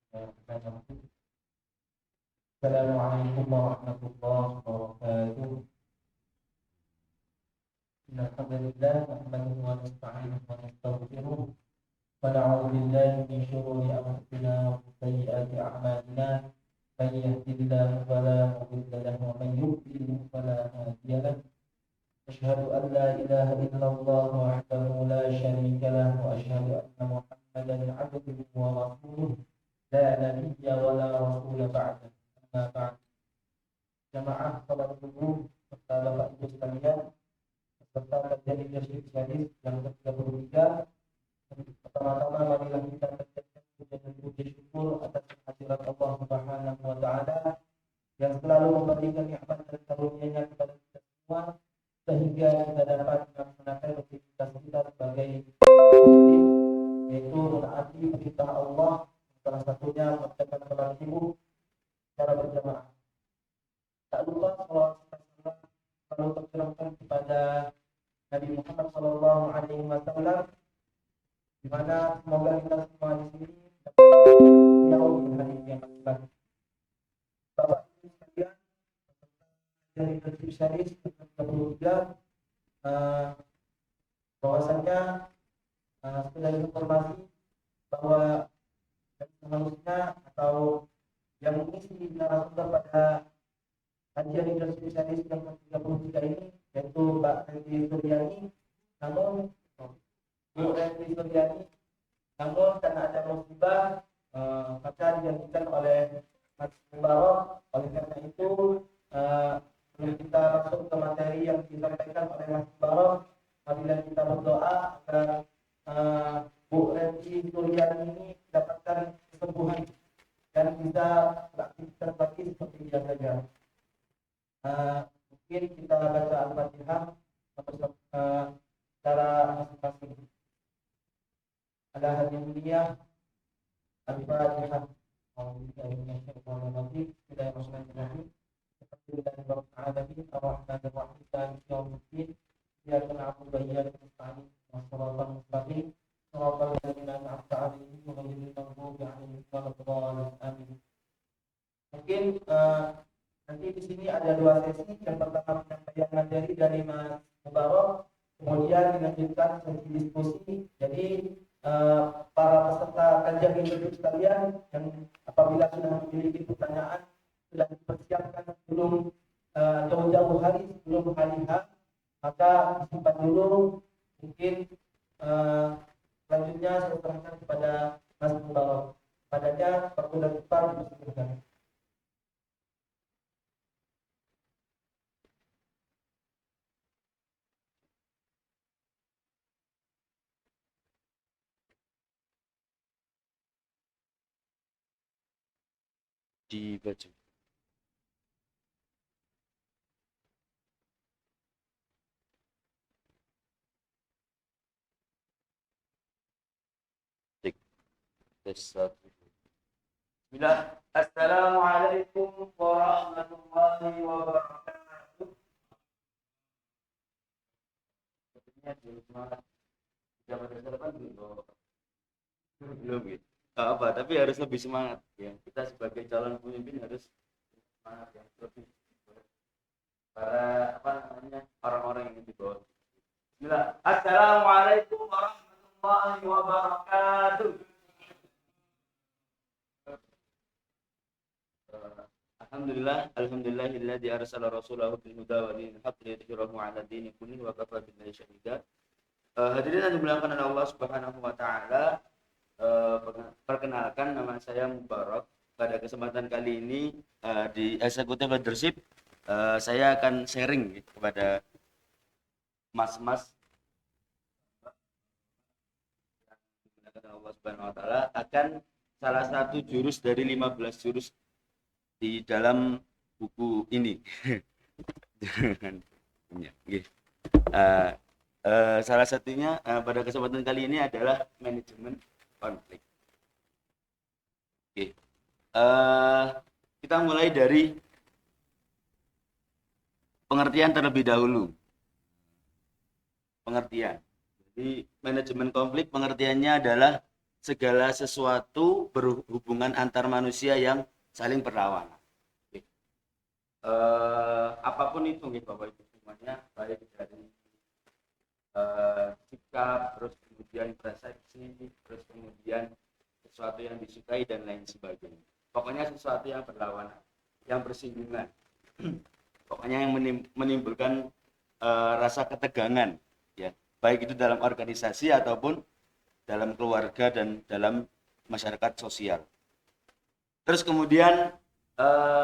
Assalamualaikum warahmatullahi wabarakatuh. Alhamdulillah nahmaduhu wa nasta'inuhu wa nastaghfiruh wa na'udzu billahi min shururi anfusina wa min sayyiati a'malina. Man yahdihillahu fala mudilla lahu wa man yudlil fala hadiya lahu. Asyhadu an la ilaha illallah wahdahu la syarika lahu wa asyhadu anna Muhammadan 'abduhu wa rasuluh la nabiyya wa la rasula ba'dahu. Amma ba'd. Jamaah salat subuh serta Bapak Ibu sekalian, serta kajian leadership series yang ke-33. Pertama-tama marilah kita panjatkan puji dan puji syukur atas kehadirat Allah Subhanahu wa taala yang selalu memberikan nikmat dan karunia-Nya kepada kita semua sehingga kita dapat melaksanakan aktivitas kita sebagai muslim, yaitu menaati perintah Allah, salah satunya melaksanakan salat subuh secara berjamaah. Tak lupa salawat selalu tercurahkan kepada Nabi Muhammad SAW, di mana semoga kita semua di sini jauh di hari yang akan. Bapak Ibu sekalian, dari leadership series ke-33, bahwasanya sudah informasi bahwa seharusnya atau yang mengisi narasumber pada kajian leadership series yang ke-33 ini yaitu Mbak Renti Suryani, namun Bu Renti Suryani, namun karena ada musibah maka digantikan oleh Mas Mubarok. Oleh karena itu sebelum kita masuk ke materi yang disampaikan oleh Mas Mubarok, marilah kita berdoa agar Bu Renti Suryani ini mendapatkan kesembuhan dan bisa beraktivitas lagi seperti biasa saja. Mungkin kita baca Al-Fatihah secara masing-masing. Ada hadiah mulia Al-Fatihah. Bismillahirrahmanirrahim. Alhamdulillahirrahmanirrahim. Ar-Rahmanirrahim. Maliki yaumiddin. Iyyaka na'budu wa iyyaka nasta'in. Shiratal mustaqim. Shiratal ladzina an'amta 'alaihim ghairil maghdubi 'alaihim waladdallin. Amin. Mungkin nanti di sini ada dua sesi. Yang pertama penyampaian materi dari Mas Mubarok, kemudian dilanjutkan sesi diskusi. Jadi para peserta kajian leadership sekalian yang apabila sudah memiliki pertanyaan sudah dipersiapkan sebelum jauh-jauh hari sebelum hari H, maka disimpan dulu. Mungkin selanjutnya saya serahkan kepada Mas Mubarok. Padanya waktu dan tempat dipersilakan. Dibaca. Tes satu. Bismillah. Assalamualaikum warahmatullahi wabarakatuh. Sepertinya belum semangat. Sudah pada sarapan belum? Belum gitu. Apa? Tapi harus lebih semangat. Ya, kita sebagai calon pemimpin harus semangat yang lebih. Para orang-orang yang di bawah. Bismillah. Assalamualaikum warahmatullahi wabarakatuh. Alhamdulillahilladzi arsala rasulahu bil huda wa dinil haqq liyudhhirahu 'ala dini kullihi wa kafa billahi shahida. Hadirin yang dimuliakan oleh Allah Subhanahu wa taala, perkenalkan nama saya Mubarok. Pada kesempatan kali ini di Executive Leadership saya akan sharing kepada mas-mas yang dimuliakan oleh Allah Subhanahu wa taala akan salah satu jurus dari 15 jurus di dalam buku ini. Salah satunya pada kesempatan kali ini adalah manajemen konflik. Oke. Kita mulai dari pengertian terlebih dahulu. Pengertian. Jadi manajemen konflik pengertiannya adalah segala sesuatu berhubungan antar manusia yang saling berlawanan. Apapun itu gitu Bapak Ibu semuanya, baik dari sikap, terus kemudian persepsi, terus kemudian sesuatu yang disukai dan lain sebagainya. Pokoknya sesuatu yang berlawanan, yang bersinggungan. Pokoknya yang menimbulkan rasa ketegangan, ya, baik itu dalam organisasi ataupun dalam keluarga dan dalam masyarakat sosial. Terus kemudian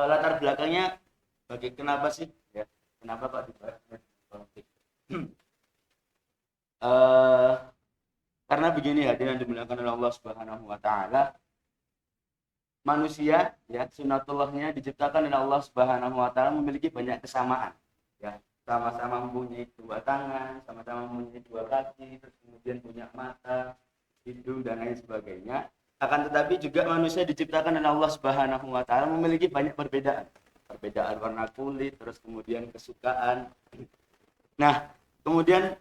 latar belakangnya kenapa sih, ya, kenapa kok dibahas konflik? Karena begini, hadirin dimuliakan oleh Allah Subhanahu wa taala, manusia, ya, sunatullahnya diciptakan oleh Allah Subhanahu wa taala memiliki banyak kesamaan, ya. Sama-sama mempunyai dua tangan, sama-sama mempunyai dua kaki, terus kemudian punya mata, hidung dan lain sebagainya. Akan tetapi juga manusia diciptakan oleh Allah Subhanahu wa taala memiliki banyak perbedaan. Perbedaan warna kulit, terus kemudian kesukaan. Nah, kemudian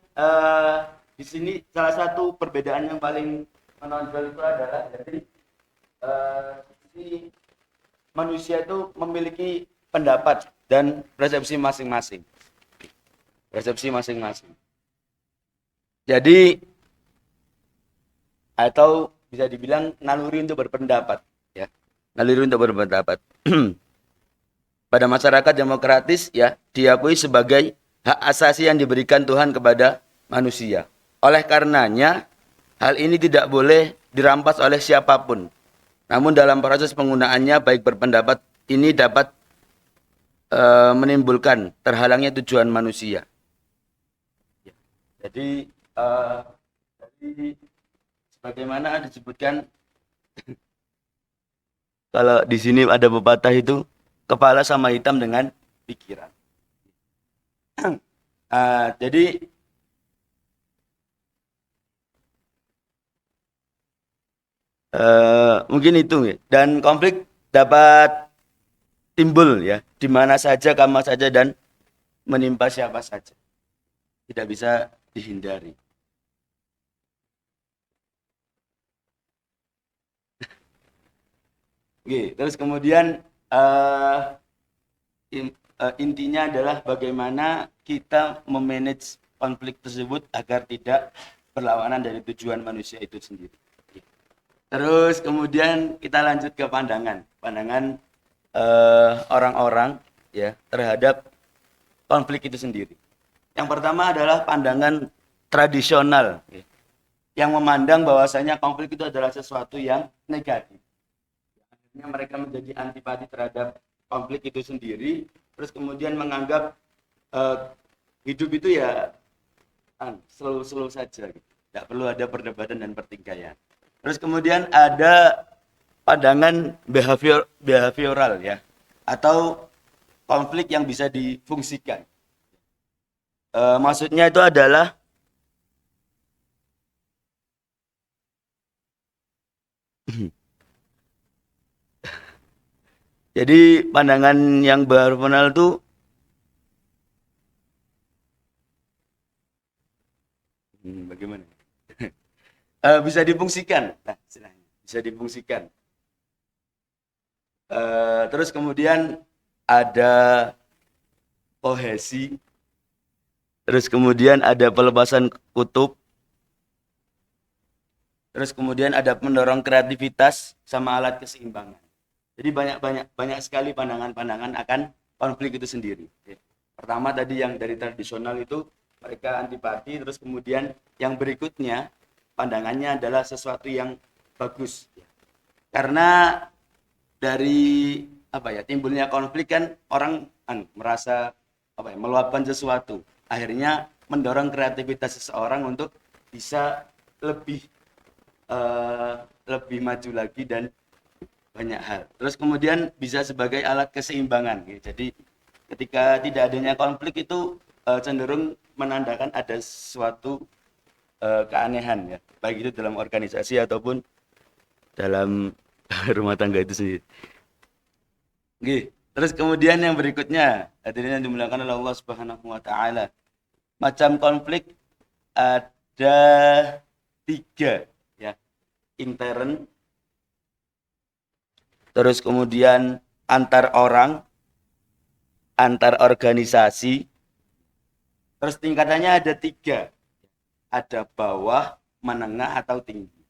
di sini salah satu perbedaan yang paling menonjol itu adalah jadi manusia itu memiliki pendapat dan persepsi masing-masing. Persepsi masing-masing. Jadi atau bisa dibilang naluri untuk berpendapat, ya. Naluri untuk berpendapat. Pada masyarakat demokratis, ya, diakui sebagai hak asasi yang diberikan Tuhan kepada manusia. Oleh karenanya, hal ini tidak boleh dirampas oleh siapapun. Namun dalam proses penggunaannya, baik berpendapat ini dapat menimbulkan terhalangnya tujuan manusia. Jadi sebagaimana disebutkan, kalau di sini ada pepatah itu, kepala sama hitam dengan pikiran. Jadi mungkin itu, ya. Dan konflik dapat timbul, ya, di mana saja, kapan saja, dan menimpa siapa saja. Tidak bisa dihindari. Oke, terus kemudian intinya adalah bagaimana kita memanage konflik tersebut agar tidak berlawanan dari tujuan manusia itu sendiri. Terus kemudian kita lanjut ke pandangan orang-orang, ya, terhadap konflik itu sendiri. Yang pertama adalah pandangan tradisional, ya, yang memandang bahwasanya konflik itu adalah sesuatu yang negatif. Akhirnya mereka menjadi antipati terhadap konflik itu sendiri, terus kemudian menganggap hidup itu ya slow saja, gitu. Tidak perlu ada perdebatan dan pertikaian. Terus kemudian ada pandangan behavioral, ya, atau konflik yang bisa difungsikan. Maksudnya itu adalah jadi pandangan yang behavioral itu bagaimana? Bisa difungsikan. Nah, bisa difungsikan. Terus kemudian ada kohesi. Terus kemudian ada pelepasan kutub. Terus kemudian ada mendorong kreativitas sama alat keseimbangan. Jadi banyak sekali pandangan-pandangan akan konflik itu sendiri. Pertama tadi yang dari tradisional itu mereka antipati, terus kemudian yang berikutnya pandangannya adalah sesuatu yang bagus. Karena dari timbulnya konflik kan orang merasa meluapkan sesuatu. Akhirnya mendorong kreativitas seseorang untuk bisa lebih maju lagi dan banyak hal. Terus kemudian bisa sebagai alat keseimbangan. Jadi ketika tidak adanya konflik itu cenderung menandakan ada suatu keanehan, ya, baik itu dalam organisasi ataupun dalam rumah tangga itu sendiri. Oke. Terus kemudian yang berikutnya, hadirin yang dimuliakan oleh Allah Subhanahu wa taala. Macam konflik ada 3, ya. intern, terus kemudian antar orang, antar organisasi, terus tingkatannya ada 3, ada bawah, menengah, atau tinggi.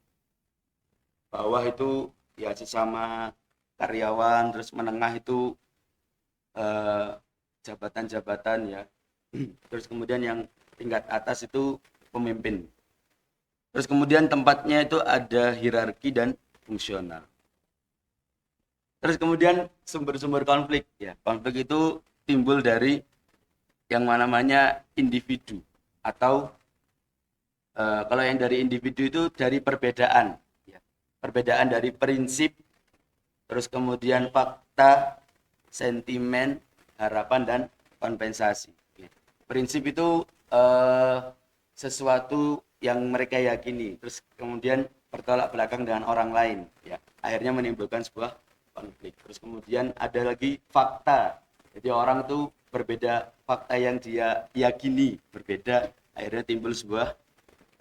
Bawah itu ya sesama karyawan, terus menengah itu jabatan-jabatan ya, terus kemudian yang tingkat atas itu pemimpin. Terus kemudian tempatnya itu ada hierarki dan fungsional. Terus kemudian sumber-sumber konflik ya. Konflik itu timbul dari yang namanya individu atau kalau yang dari individu itu dari perbedaan ya. Perbedaan dari prinsip, terus kemudian fakta, sentimen, harapan, dan kompensasi. Prinsip itu sesuatu yang mereka yakini, terus kemudian bertolak belakang dengan orang lain ya, akhirnya menimbulkan sebuah konflik. Terus kemudian ada lagi fakta, jadi orang itu berbeda, fakta yang dia yakini berbeda, akhirnya timbul sebuah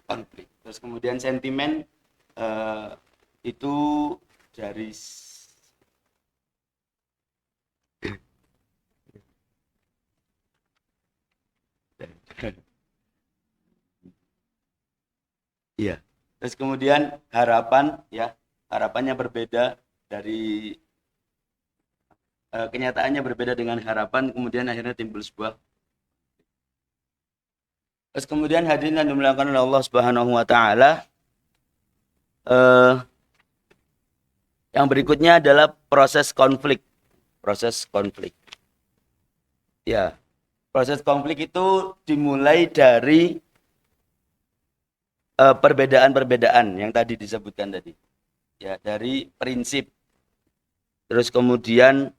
konflik. Terus kemudian sentimen itu dari iya. Terus kemudian harapan ya, harapannya berbeda dari kenyataannya berbeda dengan harapan, kemudian akhirnya timbul sebuah. Terus kemudian hadirin yang dimuliakan oleh Allah Subhanahu wa taala, yang berikutnya adalah proses konflik. Proses konflik. Ya. Proses konflik itu dimulai dari perbedaan-perbedaan yang tadi disebutkan tadi. Ya, dari prinsip. Terus kemudian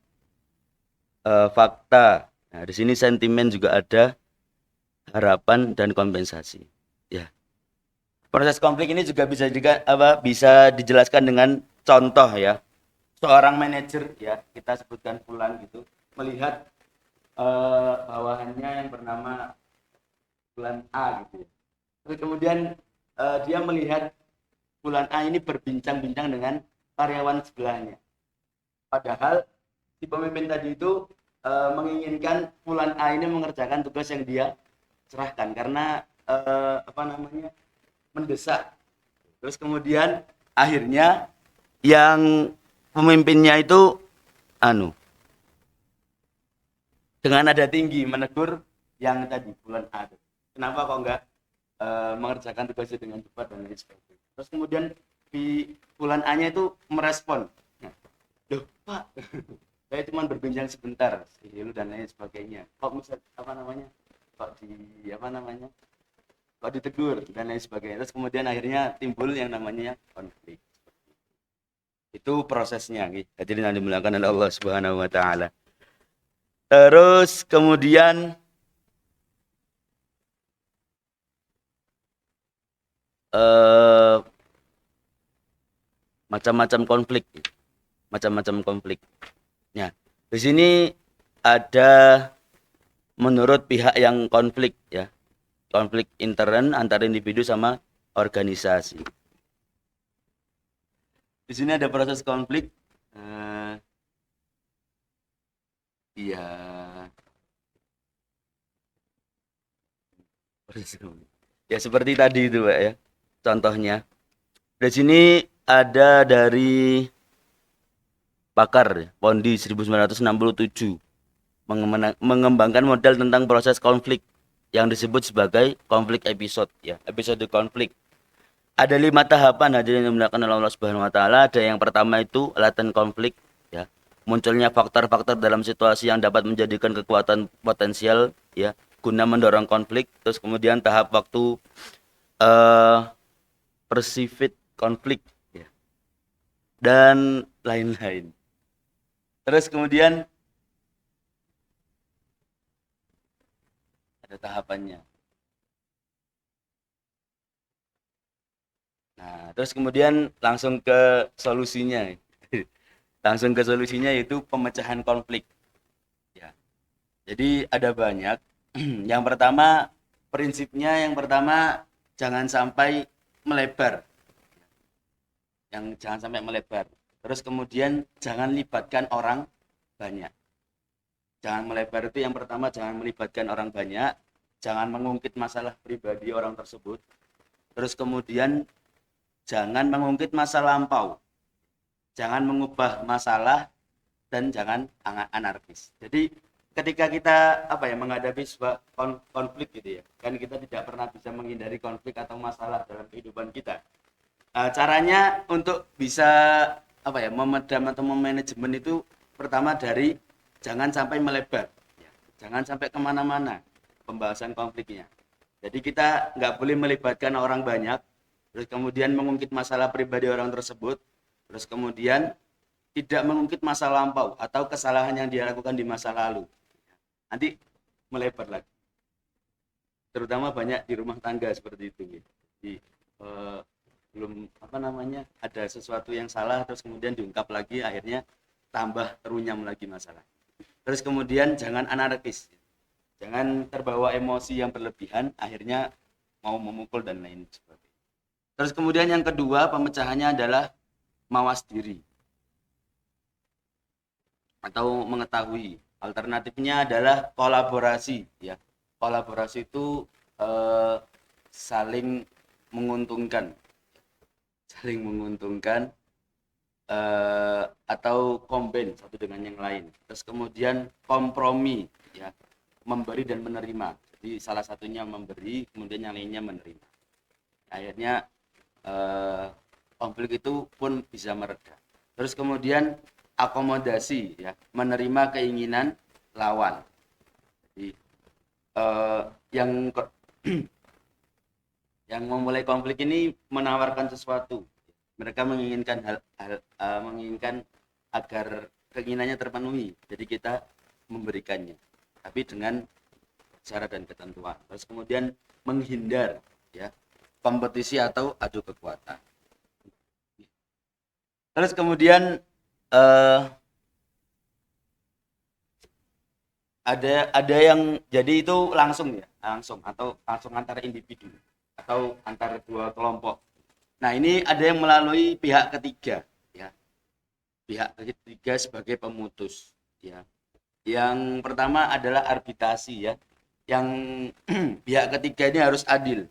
fakta. Nah, di sini sentimen juga ada, harapan dan kompensasi. Ya. Proses konflik ini juga bisa dijelaskan dengan contoh ya. Seorang manajer ya, kita sebutkan Fulan gitu, melihat bawahannya yang bernama Fulan A gitu ya. Terus kemudian dia melihat Fulan A ini berbincang-bincang dengan karyawan sebelahnya. Padahal si pemimpin tadi itu menginginkan Fulan A ini mengerjakan tugas yang dia serahkan karena mendesak. Terus kemudian akhirnya yang pemimpinnya itu dengan nada tinggi menegur yang tadi Fulan A. Kenapa kok enggak mengerjakan tugasnya dengan cepat dan lain sebagainya. Terus kemudian di Fulan A-nya itu merespon, loh Pak, saya cuma berbincang sebentar, dan lain sebagainya. Kok misal kok ditegur dan lain sebagainya. Terus kemudian akhirnya timbul yang namanya konflik. Itu prosesnya, jadi nanti dimuliakan oleh Allah Subhanahu wa taala. Terus kemudian macam-macam konflik. Ya, di sini ada menurut pihak yang konflik ya, konflik intern antar individu sama organisasi. Di sini ada proses konflik. Iya. Ya seperti tadi itu Pak ya. Contohnya. Di sini ada dari pakar Pondi 1967 mengembangkan model tentang proses konflik yang disebut sebagai konflik episode ya, episode konflik. Ada 5 tahapan hadirin yang dimuliakan oleh Allah Subhanahu wa taala. Ada yang pertama itu latent konflik ya. Munculnya faktor-faktor dalam situasi yang dapat menjadikan kekuatan potensial ya guna mendorong konflik. Terus kemudian tahap waktu perceived konflik ya. Dan lain-lain. Terus kemudian ada tahapannya. Nah, terus kemudian langsung ke solusinya. Langsung ke solusinya yaitu pemecahan konflik. Ya. Jadi ada banyak. Yang pertama prinsipnya, yang pertama jangan sampai melebar. yang jangan sampai melebar. Terus kemudian jangan libatkan orang banyak. Jangan melebar itu yang pertama, jangan melibatkan orang banyak, jangan mengungkit masalah pribadi orang tersebut. Terus kemudian jangan mengungkit masa lampau. Jangan mengubah masalah dan jangan anarkis. Jadi ketika kita menghadapi sebuah konflik gitu ya, kan kita tidak pernah bisa menghindari konflik atau masalah dalam kehidupan kita. Caranya untuk bisa memedam atau memanajemen itu pertama dari jangan sampai melebar, ya. Jangan sampai kemana-mana pembahasan konfliknya. Jadi kita nggak boleh melibatkan orang banyak, terus kemudian mengungkit masalah pribadi orang tersebut, terus kemudian tidak mengungkit masa lampau atau kesalahan yang dia lakukan di masa lalu. Nanti melebar lagi. Terutama banyak di rumah tangga seperti itu. Jadi belum ada sesuatu yang salah terus kemudian diungkap lagi, akhirnya tambah terunyam lagi masalah. Terus kemudian jangan anarkis. Jangan terbawa emosi yang berlebihan, akhirnya mau memukul dan lain sebagainya. Terus kemudian yang kedua, pemecahannya adalah mawas diri atau mengetahui. Alternatifnya adalah kolaborasi, ya. Kolaborasi itu saling menguntungkan atau combine satu dengan yang lain. Terus kemudian kompromi, ya, memberi dan menerima. Jadi salah satunya memberi, kemudian yang lainnya menerima. Akhirnya konflik itu pun bisa mereda. Terus kemudian akomodasi, ya, menerima keinginan lawan. Jadi yang memulai konflik ini menawarkan sesuatu. Mereka menginginkan menginginkan agar keinginannya terpenuhi. Jadi kita memberikannya, tapi dengan syarat dan ketentuan. Terus kemudian menghindar, ya, kompetisi atau adu kekuatan. Terus kemudian ada yang jadi itu langsung antara individu atau antara dua kelompok. Nah, ini ada yang melalui pihak ketiga, ya. Pihak ketiga sebagai pemutus, ya. Yang pertama adalah arbitrasi, ya. Yang pihak ketiga ini harus adil,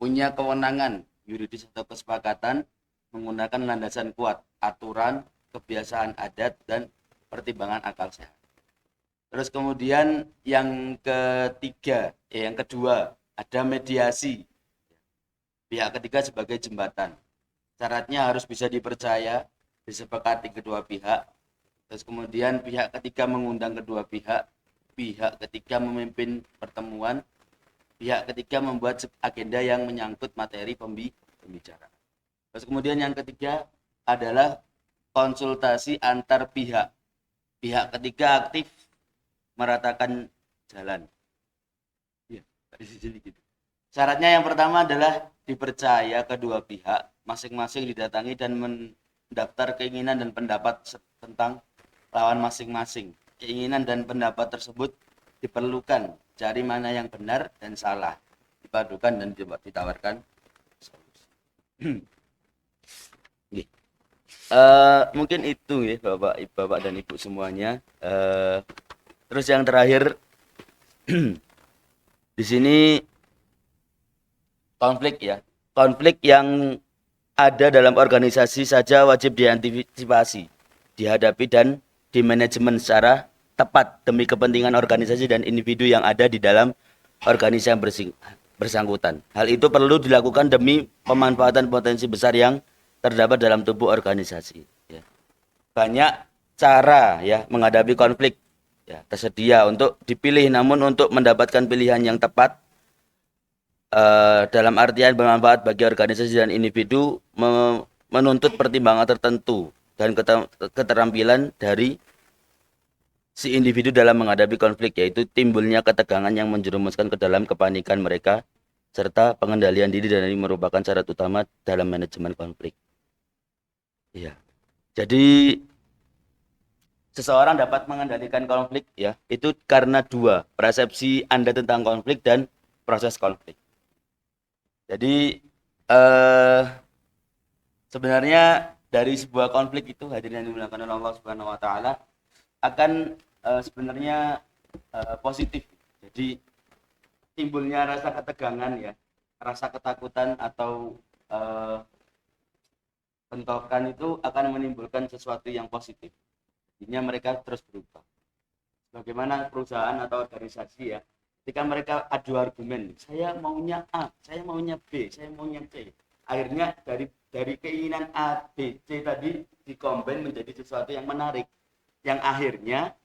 punya kewenangan yuridis atau kesepakatan menggunakan landasan kuat, aturan, kebiasaan adat, dan pertimbangan akal sehat. Terus kemudian yang kedua ada mediasi. Pihak ketiga sebagai jembatan. Syaratnya harus bisa dipercaya, disepakati kedua pihak. Terus kemudian pihak ketiga mengundang kedua pihak. Pihak ketiga memimpin pertemuan. Pihak ketiga membuat agenda yang menyangkut materi pembicaraan. Terus kemudian yang ketiga adalah konsultasi antar pihak. Pihak ketiga aktif meratakan jalan. Ya, jadi gitu. Syaratnya yang pertama adalah dipercaya kedua pihak, masing-masing didatangi dan mendaftar keinginan dan pendapat tentang lawan masing-masing. Keinginan dan pendapat tersebut diperlukan, cari mana yang benar dan salah, dipadukan dan ditawarkan solusi. Mungkin itu ya Bapak dan Ibu semuanya. Terus yang terakhir di sini konflik yang ada dalam organisasi saja wajib diantisipasi, dihadapi dan dimanajemen secara tepat demi kepentingan organisasi dan individu yang ada di dalam organisasi yang bersangkutan. Hal itu perlu dilakukan demi pemanfaatan potensi besar yang terdapat dalam tubuh organisasi. Ya. Banyak cara, ya, menghadapi konflik, ya, tersedia untuk dipilih, namun untuk mendapatkan pilihan yang tepat dalam artian bermanfaat bagi organisasi dan individu menuntut pertimbangan tertentu dan keterampilan dari si individu dalam menghadapi konflik, yaitu timbulnya ketegangan yang menjerumuskan ke dalam kepanikan mereka serta pengendalian diri, dan ini merupakan syarat utama dalam manajemen konflik. Ya. Jadi seseorang dapat mengendalikan konflik, ya, itu karena dua, persepsi Anda tentang konflik dan proses konflik. Jadi Sebenarnya dari sebuah konflik itu, hadirin yang dimuliakan oleh Allah Subhanahu wa taala, akan sebenarnya positif. Jadi timbulnya rasa ketegangan ya, rasa ketakutan atau eh, bentrokan itu akan menimbulkan sesuatu yang positif. Jadinya mereka terus berubah. Bagaimana perusahaan atau organisasi ya, ketika mereka adu argumen, saya maunya A, saya maunya B, saya maunya C. Akhirnya dari keinginan A, B, C tadi dikombin menjadi sesuatu yang menarik, yang akhirnya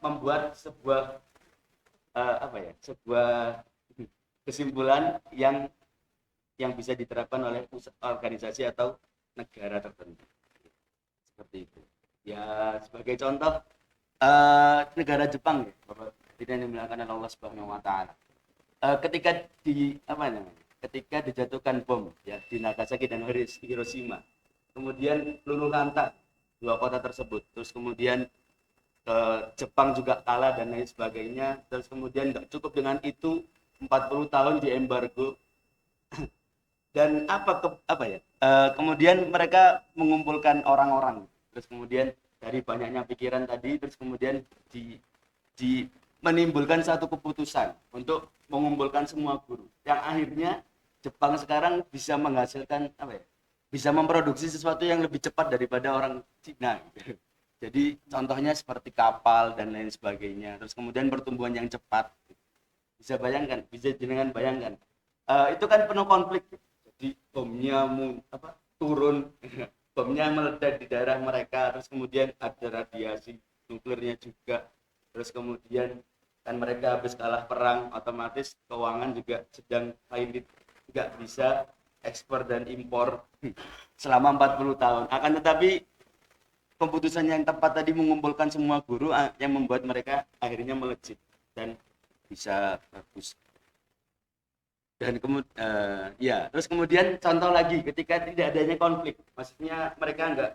membuat sebuah apa ya, sebuah kesimpulan yang bisa diterapkan oleh organisasi atau negara tertentu. Seperti itu. Ya, sebagai contoh negara Jepang ya, Bapak tidak dimuliakan oleh Allah Subhanahu wa taala. Ketika di apa namanya? Ketika dijatuhkan bom ya di Nagasaki dan Hiroshima. Kemudian luluh lantak dua kota tersebut. Terus kemudian Jepang juga kalah dan lain sebagainya. Terus kemudian nggak cukup dengan itu, 40 tahun di embargo. Dan apa ya, kemudian mereka mengumpulkan orang-orang, terus kemudian dari banyaknya pikiran tadi, terus kemudian di menimbulkan satu keputusan untuk mengumpulkan semua guru yang akhirnya Jepang sekarang bisa menghasilkan apa ya, bisa memproduksi sesuatu yang lebih cepat daripada orang Cina gitu. Jadi contohnya seperti kapal dan lain sebagainya, terus kemudian pertumbuhan yang cepat. Bisa bayangkan, bisa jenengan bayangkan, itu kan penuh konflik. Jadi bomnya turun, bomnya meledak di daerah mereka, terus kemudian ada radiasi nuklirnya juga, terus kemudian kan mereka habis kalah perang, otomatis keuangan juga sedang pilot, nggak bisa ekspor dan impor selama 40 tahun. Akan tetapi keputusan yang tepat tadi mengumpulkan semua guru yang membuat mereka akhirnya melejit dan bisa bagus. Dan kemudian ya, terus kemudian contoh lagi ketika tidak adanya konflik, maksudnya mereka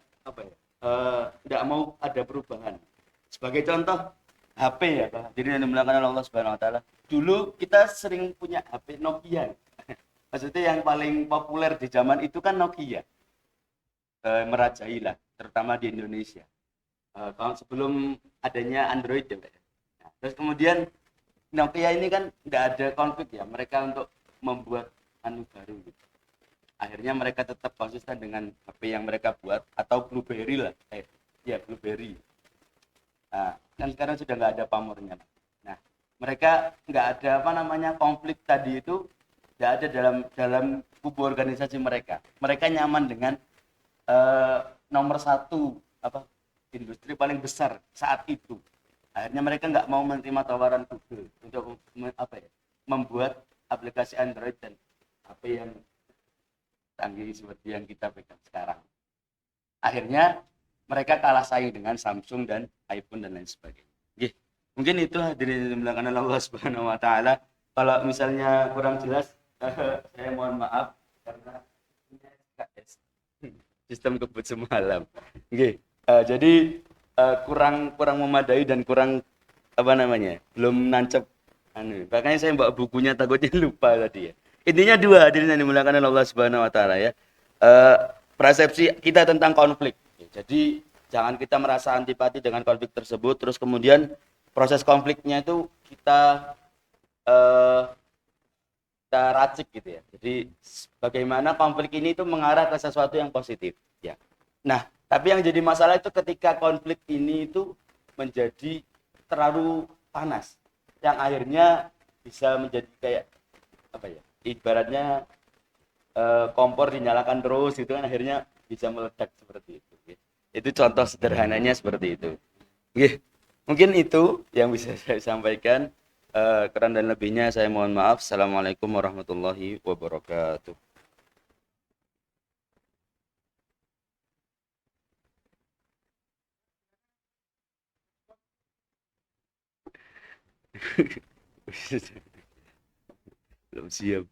nggak mau ada perubahan. Sebagai contoh HP ya Pak, jadi yang dimulakan oleh Allah Subhanahu Wa Taala, dulu kita sering punya HP Nokia. Maksudnya yang paling populer di zaman itu kan Nokia, merajai lah terutama di Indonesia, kalau sebelum adanya Android ya Pak. Nah, terus kemudian Nokia ini kan nggak ada konflik ya, mereka untuk membuat anu baru gitu. Akhirnya mereka tetap konsisten dengan HP yang mereka buat, atau BlueBerry lah, ya BlueBerry. Nah, kan sekarang sudah nggak ada pamornya. Nah, mereka nggak ada konflik tadi itu, nggak ada dalam dalam kubu organisasi mereka. Mereka nyaman dengan eh, nomor satu industri paling besar saat itu. Akhirnya mereka nggak mau menerima tawaran Google untuk membuat aplikasi Android dan HP yang canggih seperti yang kita pegang sekarang. Akhirnya mereka kalah saing dengan Samsung dan iPhone dan lain sebagainya. Oke, mungkin itu hadirin yang dimuliakan Allah Subhanahu Wa Taala. Kalau misalnya kurang jelas, saya mohon maaf karena ini SKS, sistem kebut semalam. Oke, jadi kurang memadai dan kurang belum nancep makanya saya bawa bukunya, takutnya lupa tadi ya. Intinya dua, hadirin yang dimuliakan oleh Allah Subhanahu Wa Taala ya. Eh, Persepsi kita tentang konflik. Jadi jangan kita merasa antipati dengan konflik tersebut, terus kemudian proses konfliknya itu eh, kita racik gitu ya. Jadi bagaimana konflik ini itu mengarah ke sesuatu yang positif ya. Nah, tapi yang jadi masalah itu ketika konflik ini itu menjadi terlalu panas, yang akhirnya bisa menjadi kayak ibaratnya kompor dinyalakan terus itu kan akhirnya bisa meledak seperti itu. Itu contoh sederhananya seperti itu. Oke, mungkin itu yang bisa saya sampaikan. Kurang dan lebihnya saya mohon maaf. Assalamualaikum warahmatullahi wabarakatuh. Belum siap.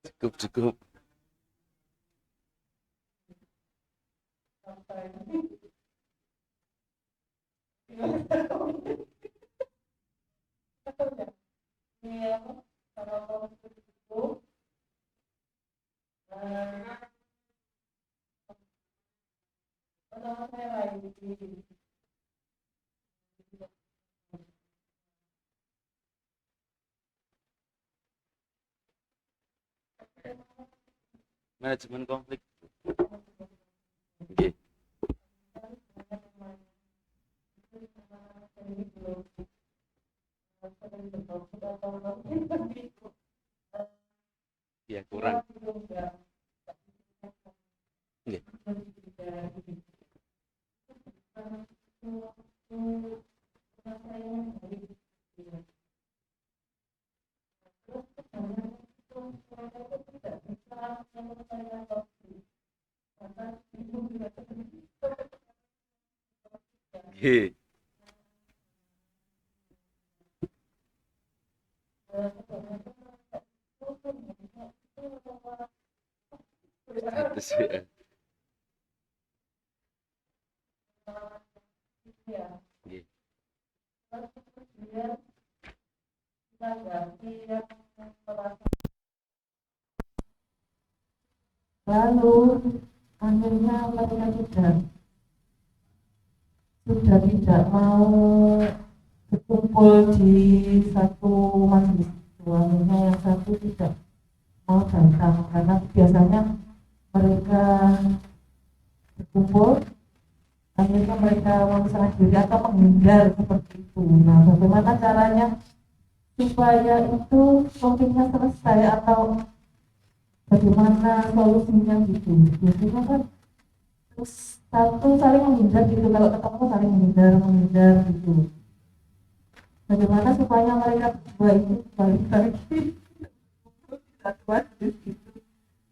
Cukup cukup. Manajemen konflik. Oke. Ya kurang. Oke. Oke. Itu sih. Oke. Lalu akhirnya mereka sudah tidak mau berkumpul di satu majelis itu. Akhirnya yang satu tidak mau datang karena biasanya mereka berkumpul, akhirnya mereka memisahkan diri atau menghindar seperti itu. Nah, bagaimana caranya supaya itu konfliknya selesai atau bagaimana solusinya gitu? Biasanya kan terus satu saling menghindar gitu, kalau ketemu saling menghindar gitu. Bagaimana supaya mereka berdua itu balik lagi satu majelis gitu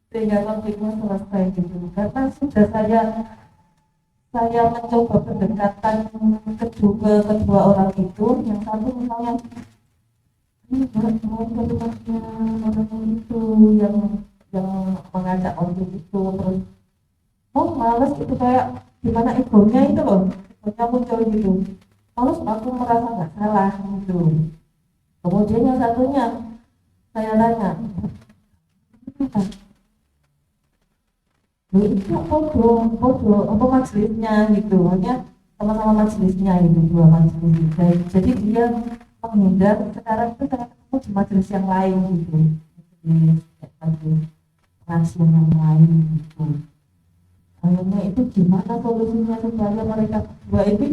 sehingga konfliknya selesai gitu. Karena sudah saya mencoba pendekatan kedua orang itu, yang satu misalnya ini mau ke rumahnya orang itu yang mengajak konflik itu, terus males gitu, kayak gimana egonya itu loh, egonya muncul gitu, males, aku merasa nggak salah gitu. Kemudian yang satunya saya tanya, itu podo apa majelisnya gitu, hanya sama-sama majelisnya itu, dua majelis. Jadi dia menghindar, sekarang itu saya ketemu di majelis yang lain gitu, di majelis pengajian yang lain gitu. Akhirnya itu gimana solusinya supaya mereka berdua ini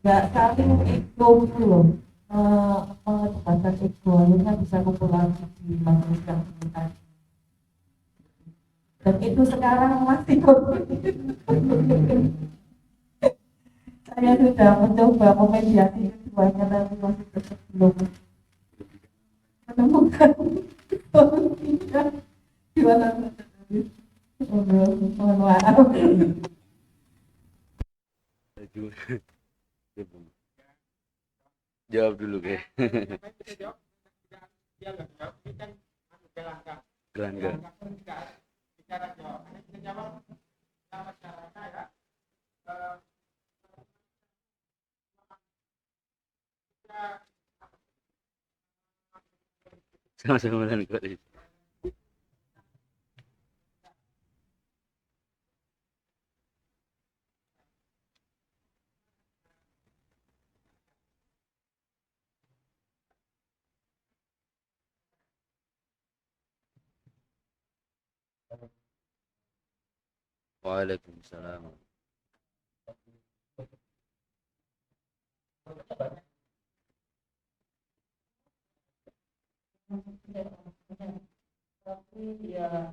nggak saling ego gitu loh, mengedepankan ego, akhirnya bisa kumpul lagi di majelis yang ini tadi. Dan itu sekarang masih saya sudah mencoba memediasi keduanya, tapi masih tetap belum menemukan solusinya. Gimana? Mohon maaf. Jawab dulu ke. Gelanggang. Sama-sama dan kok. Waalaikumsalam. Tapi ya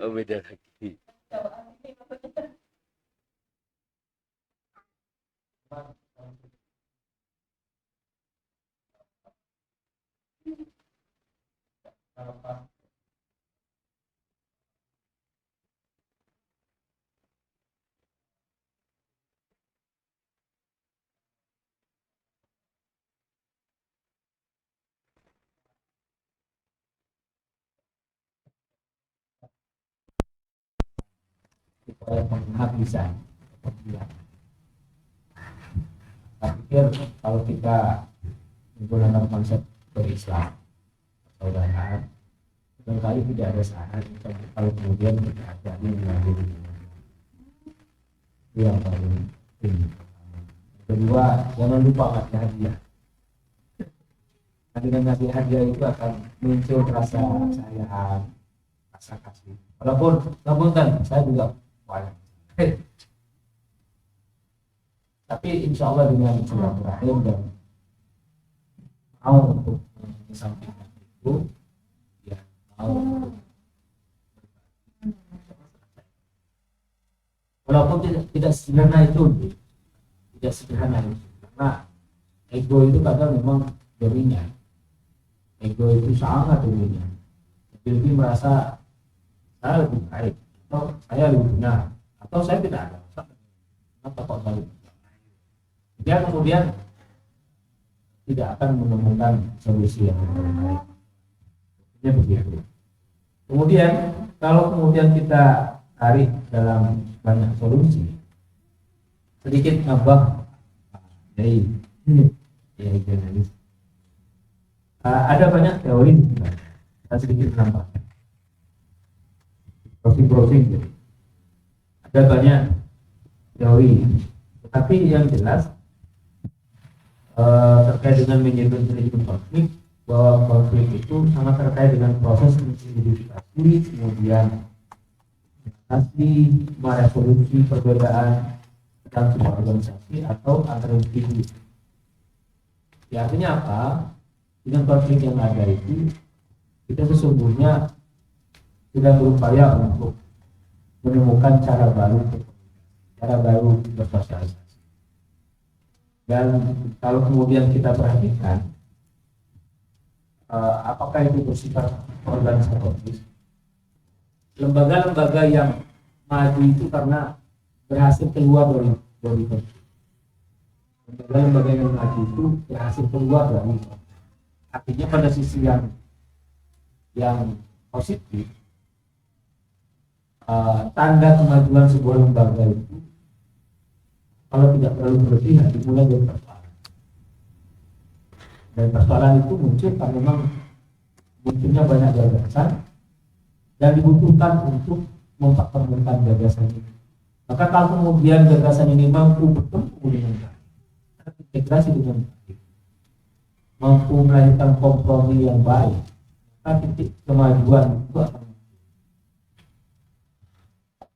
Oh, beda lagi. supaya penghabisan. Saya pikir kalau kita menggunakan konsep berislam persaudaraan, barangkali tidak ada salah kalau kemudian kita jadi mengambil itu yang paling penting. Kedua, jangan lupa ngasih hadiah. Nah, dengan ngasih hadiah itu akan muncul rasa sayang, rasa kasih. Walaupun kan saya juga banyak. Tapi insya Allah dengan silaturahim dan mau untuk menyampaikan itu, ya mau untuk walaupun tidak sederhana itu, karena ego itu kadang memang dominan. Ego itu sangat dominan. Lebih merasa saya lebih baik, atau saya lebih benar, atau saya tidak ada masalah. Kenapa kok saya lebih benar? Dia kemudian tidak akan menemukan solusi yang lebih baik. Ini begitu. Kemudian kalau kemudian kita tarik dalam banyak solusi, sedikit nambah dari jurnalis. Ada banyak teori, kita sedikit nambah. Browsing jadi. Ada banyak teori, tetapi yang jelas terkait dengan manajemen konflik, bahwa konflik itu sangat terkait dengan proses identifikasi, kemudian meresolusi perbedaan dalam sebuah organisasi atau antar individu. Ya, artinya apa? Dengan konflik yang ada itu, kita sesungguhnya sudah berupaya untuk menemukan cara baru bersosialisasi. Dan kalau kemudian kita perhatikan, apakah itu bersifat organisatoris? Lembaga-lembaga yang maju itu karena berhasil keluar dari konflik. Lembaga-lembaga yang maju itu berhasil keluar dari konflik. Artinya pada sisi yang positif, tanda kemajuan sebuah lembaga itu kalau tidak terlalu berlebihan dimulai dari persoalan. Dan persoalan itu muncul karena memang munculnya banyak gagasan dan dibutuhkan untuk mempertemukan gagasan ini. Maka kalau kemudian gagasan ini mampu bertemu dengan baik, terintegrasi dengan baik, mampu melahirkan kompromi yang baik, maka titik kemajuan itu akan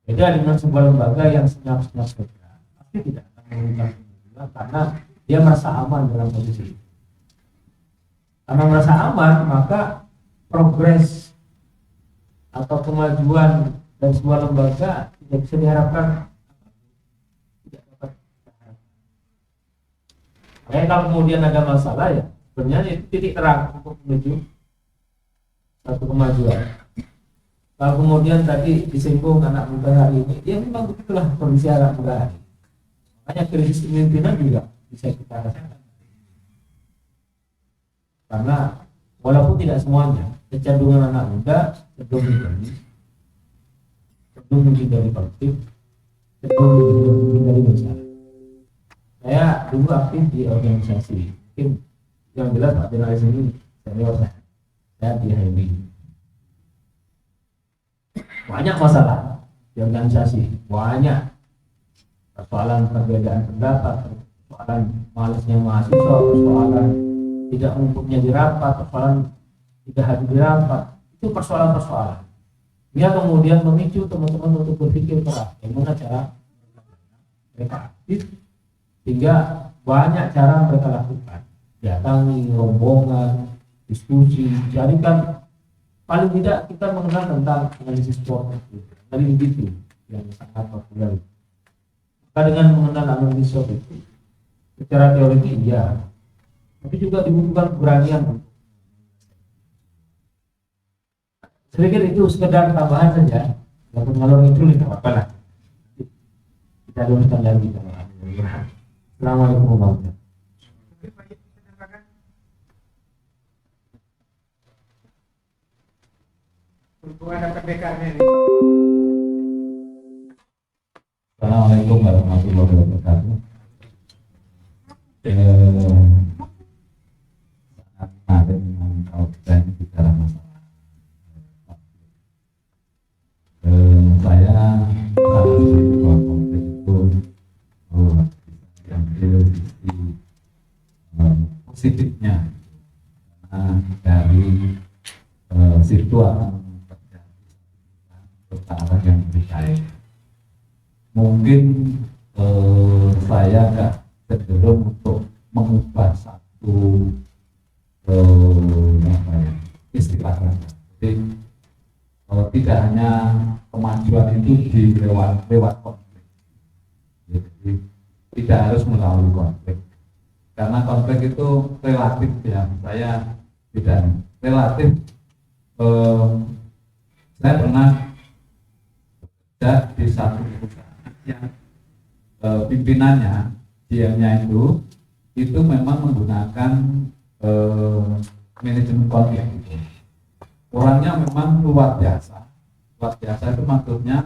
beda dengan sebuah lembaga yang senyap-senyap saja, pasti tidak akan mengundang kemajuan karena dia merasa aman dalam posisi itu. Karena merasa aman, maka progres atau kemajuan dari sebuah lembaga tidak bisa diharapkan, tidak dapat diharapkan. Makanya kalau kemudian ada masalah, ya sebenarnya itu titik terang untuk menuju satu kemajuan. Kalau kemudian tadi disinggung anak muda hari ini, ya memang begitulah kondisi anak muda hari ini. Makanya krisis kepemimpinan juga bisa kita rasakan. Karena walaupun tidak semuanya, kecenderungan anak muda cenderung menghindari konflik, cenderung menghindari masalah. Saya dulu aktif di organisasi, mungkin yang jelas Pak Jurnalis ini senior saya di HMI. Banyak masalah di organisasi, banyak persoalan perbedaan pendapat, persoalan malasnya mahasiswa, persoalan tidak ngumpulnya di rapat, persoalan tidak hadir di rapat, itu persoalan-persoalan. Dia kemudian memicu teman-teman untuk berpikir keras, bagaimana cara mereka aktif, sehingga banyak cara mereka lakukan datangi rombongan, diskusi. Jadi kan paling tidak kita mengenal tentang analisis SWOT itu. Jadi begitu yang sangat populer. Maka dengan mengenal analisis SWOT itu, secara teori iya, tapi juga dibutuhkan keberanian. Sedikit itu sekedar tambahan saja. Kalau ngalor itu tidak apa-apa lah. Kita luruskan lagi. Assalamualaikum warahmatullahi wabarakatuh. Ada pendekarnya ini. Assalamualaikum warahmatullahi wabarakatuh. Sangat menarik memang kalau kita ini bicara masalah. Saya sangat setuju bahwa konflik itu diambil sisi positifnya. Karena dari situ akan terjadi perkara yang lebih baik. Mungkin saya agak cenderung untuk mengubah satu istilahnya. Jadi tidak hanya kemajuan itu lewat konflik. Jadi tidak harus melalui konflik. Karena konflik itu relatif ya. Saya tidak relatif. Saya pernah bekerja di satu perusahaan yang pimpinannya, GM-nya itu memang menggunakan manajemen konflik. Orangnya memang luar biasa. Luar biasa itu maksudnya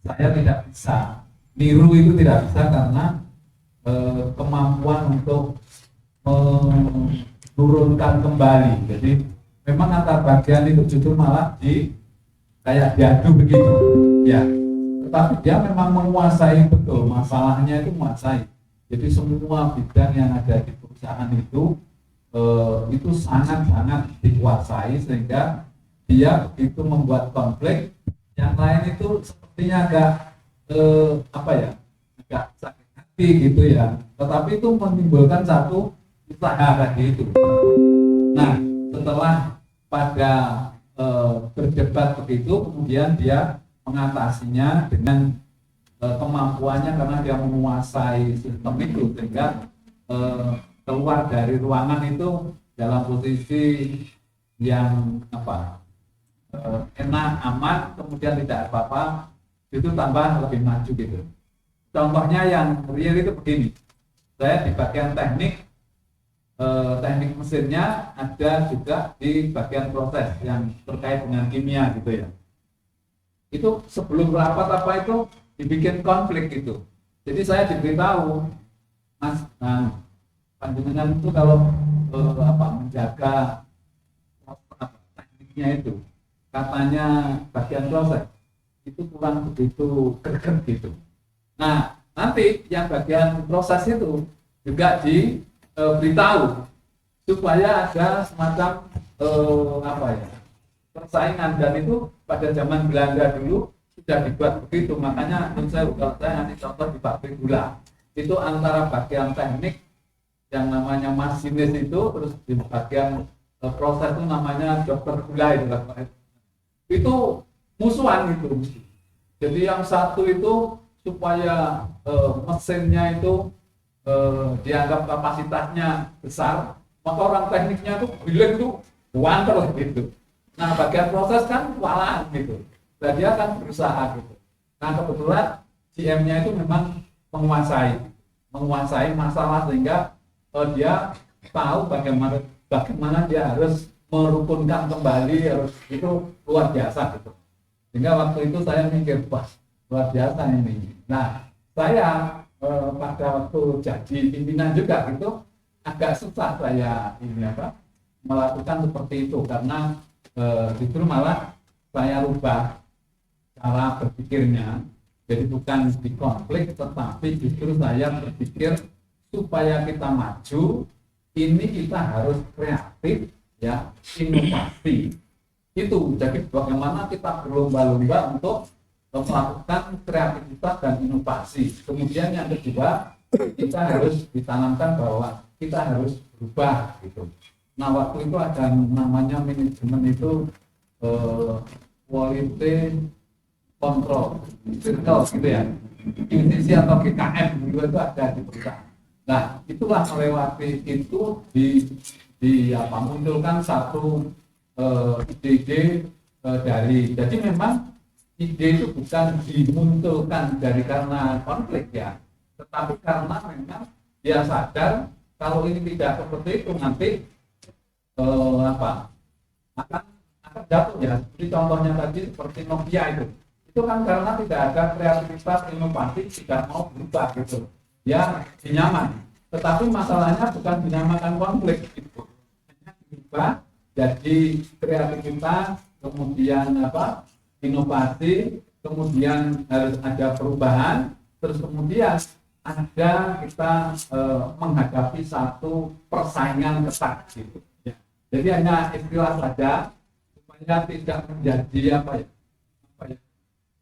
saya tidak bisa niru, itu tidak bisa karena kemampuan untuk menurunkan kembali. Jadi memang antar bagian itu justru malah kayak diadu begitu ya. Tetapi dia memang menguasai betul masalahnya, itu menguasai. Jadi semua bidang yang ada di perusahaan itu sangat-sangat dikuasai, sehingga dia begitu membuat konflik yang lain itu sepertinya agak agak sakit hati gitu ya, tetapi itu menimbulkan satu usaha tadi itu. Nah, setelah pada berdebat begitu, kemudian dia mengatasinya dengan kemampuannya karena dia menguasai sistem itu, sehingga keluar dari ruangan itu dalam posisi yang enak, aman, kemudian tidak apa-apa, itu tambah lebih maju gitu. Contohnya yang real itu begini, saya di bagian teknik mesinnya, ada juga di bagian proses yang terkait dengan kimia gitu ya. Itu sebelum rapat itu dibikin konflik gitu. Jadi saya diberitahu, Mas, panjenengan itu kalau menjaga tekniknya itu, katanya bagian proses itu kurang begitu greget gitu. Nah, nanti yang bagian proses itu juga diberitahu supaya ada semacam persaingan, dan itu pada zaman Belanda dulu sudah dibuat begitu. Makanya kalau saya nanti contoh di pabrik gula itu, antara bagian teknik yang namanya masinis itu, terus di bagian proses itu namanya dokter gula itu musuhan gitu. Jadi yang satu itu supaya mesinnya itu dianggap kapasitasnya besar, maka orang tekniknya tuh bilang tuh wanter gitu. Nah, bagian proses kan kewalahan gitu, dan dia kan berusaha gitu. Nah, kebetulan GM-nya itu memang menguasai masalah, sehingga dia tahu bagaimana dia harus merukunkan kembali, harus itu luar biasa gitu. Sehingga waktu itu saya mikir, wah, luar biasa ini. Nah, saya pada waktu jadi pimpinan juga gitu, agak susah saya melakukan seperti itu, karena justru malah saya rubah cara berpikirnya. Jadi bukan di konflik, tetapi justru saya berpikir supaya kita maju, ini kita harus kreatif ya, inovasi. Itu jadi bagaimana kita berlomba-lomba untuk melakukan kreativitas dan inovasi. Kemudian yang kedua, kita harus ditanamkan bahwa kita harus berubah gitu. Nah waktu itu ada namanya manajemen itu quality control circle gitu ya, QCC atau GKM gitu itu ada di perusahaan. Nah itulah melewati itu di apa munculkan satu ide dari, jadi memang ide itu bukan dimunculkan dari karena konflik ya, tetapi karena memang dia sadar kalau ini tidak seperti itu nanti akan jatuh ya. Seperti contohnya tadi seperti Nokia itu kan karena tidak ada kreativitas inovasi, tidak mau berubah gitu ya, dinyaman. Tetapi masalahnya bukan dinamakan konflik gitu, hanya berubah jadi kreativitas, kemudian inovasi, kemudian harus ada perubahan, terus kemudian ada kita menghadapi satu persaingan ketat gitu ya. Jadi hanya istilah saja supaya tidak menjadi apa ya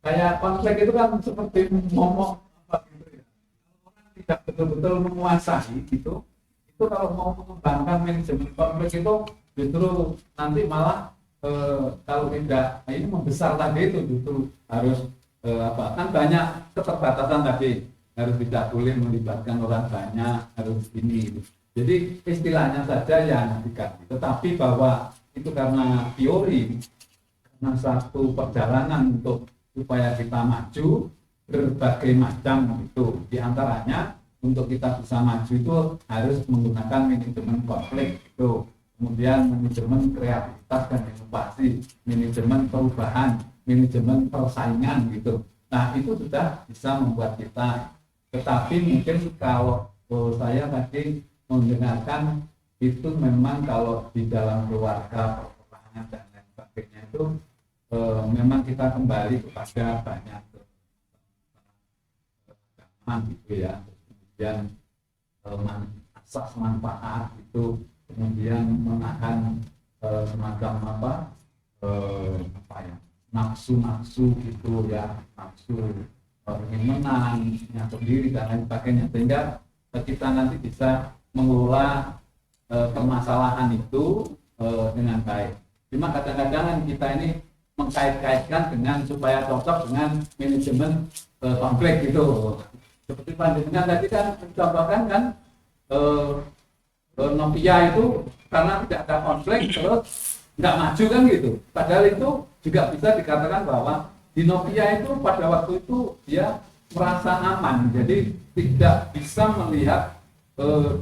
kayak konflik itu kan seperti momok gitu ya. Orang tidak betul-betul menguasai gitu, itu kalau mau mengembangkan manajemen konflik itu justru nanti malah kalau tidak ini membesar tadi itu justru harus kan banyak keterbatasan tadi, harus tidak boleh melibatkan orang banyak, harus ini. Jadi istilahnya saja yang diganti, tetapi bahwa itu karena teori, karena satu perjalanan untuk supaya kita maju berbagai macam itu, diantaranya untuk kita bisa maju itu harus menggunakan manajemen konflik itu, kemudian manajemen kreativitas dan inovasi, manajemen perubahan, manajemen persaingan gitu. Nah itu sudah bisa membuat kita. Tetapi mungkin kalau saya tadi mendengarkan itu memang kalau di dalam keluarga pertemanan dan lain sebagainya itu memang kita kembali kepada banyak agama gitu ya, kemudian asas manfaat itu, kemudian menahan semacam nafsu gitu ya, nafsu ingin menang, yang sendiri dan lain sebagainya, sehingga kita nanti bisa mengelola permasalahan itu dengan baik. Cuma kadang-kadang kita ini mengkait-kaitkan dengan supaya cocok dengan manajemen konflik gitu. Seperti panjenengan tadi kan mencontohkan kan Nokia itu karena tidak ada konflik terus nggak maju kan gitu. Padahal itu juga bisa dikatakan bahwa di Nokia itu pada waktu itu dia merasa aman, jadi tidak bisa melihat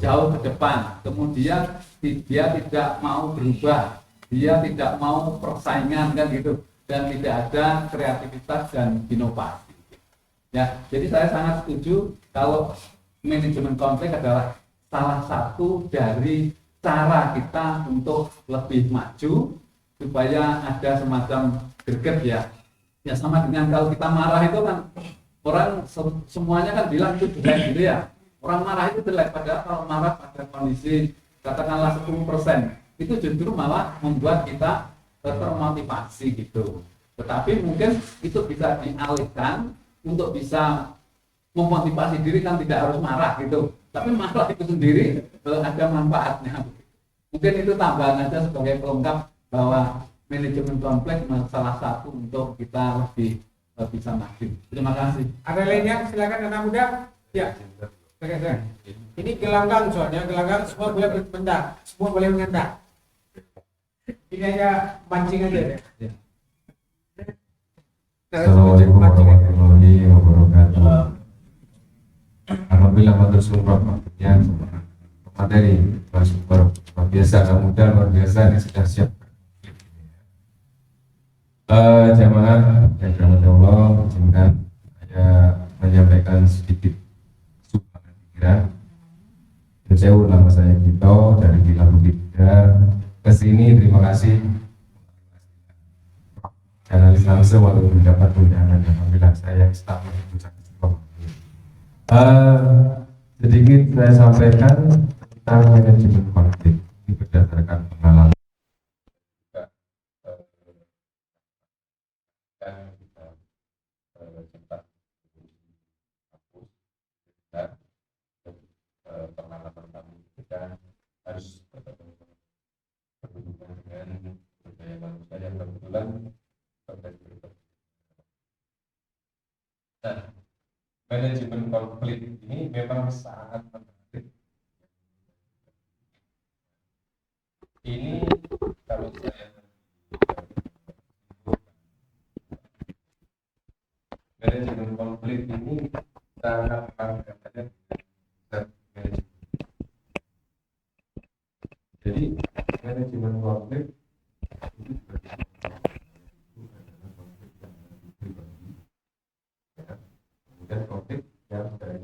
jauh ke depan. Kemudian dia tidak mau berubah, dia tidak mau persaingan kan gitu, dan tidak ada kreativitas dan inovasi. Ya, jadi saya sangat setuju kalau manajemen konflik adalah salah satu dari cara kita untuk lebih maju supaya ada semacam greget ya. Ya sama dengan kalau kita marah itu kan orang semuanya kan bilang itu jelek gitu ya. Orang marah itu jelek, padahal kalau marah pada kondisi katakanlah 10% itu justru malah membuat kita termotivasi gitu. Tetapi mungkin itu bisa dialihkan untuk bisa memotivasi diri, kan tidak harus marah gitu. Tapi marah itu sendiri ada manfaatnya. Mungkin itu tambahan aja sebagai pelengkap bahwa manajemen konflik salah satu untuk kita lebih bisa maju. Terima kasih. Ada lainnya? Silakan anak muda. Ya. Silakan. Ini gelanggang soalnya, gelanggang semua boleh berpendak, semua boleh mengendak. Ini hanya mancing aja ya. Ya. Assalamualaikum warahmatullahi wabarakatuh. Alhamdulillah matur suwun waktunya materi luar biasa, anak muda luar biasa ini sudah siap. Jamaah yang dirahmati Allah, izinkan saya menyampaikan sedikit sumbangan pikiran. Saya nama saya Gito dari Bila Bukit kesini. Terima kasih analis langsung waktu mendapat undangan. Alhamdulillah saya Islam sedikit saya sampaikan tentang manajemen konflik ini berdasarkan pengalaman. kesimpulan konflik berikut. Nah, manajemen konflik ini memang sangat menarik. Ini kalau saya manajemen konflik ini sangat kaitannya dengan manajemen. Jadi manajemen konflik itu adalah konflik yang pribadi, ya. Kemudian konflik yang dari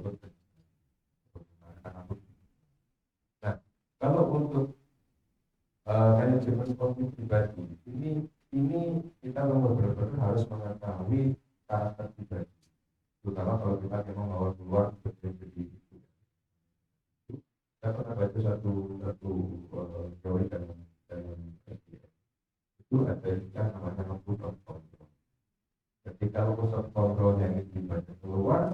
nah, kalau untuk manajemen konflik pribadi ini kita benar-benar harus mengetahui karakter pribadi, terutama kalau kita memang mau keluar seperti itu. Saya pernah baca satu teori dalam SDM. Itu ada yang namanya locus of control. Ketika locus of control yang dibaca keluar,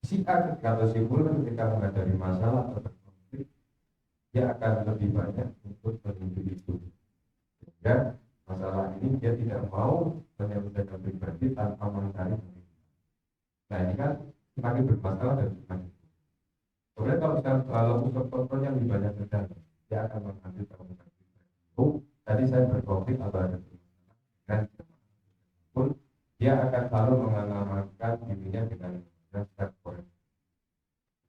si A atau si B ketika menghadapi masalah atau konflik, dia akan lebih banyak untuk menuju itu. Sehingga masalah ini dia tidak mau menyelesaikan pribadi tanpa mencari. Nah ini kan semakin bermasalah dan semakin. Kemudian kalau locus of control yang lebih banyak terjadi, dia akan mengambil tanggung jawab. Tadi saya berkonflik atau ada dan pun dia akan selalu mengamalkan dirinya dengan self correct.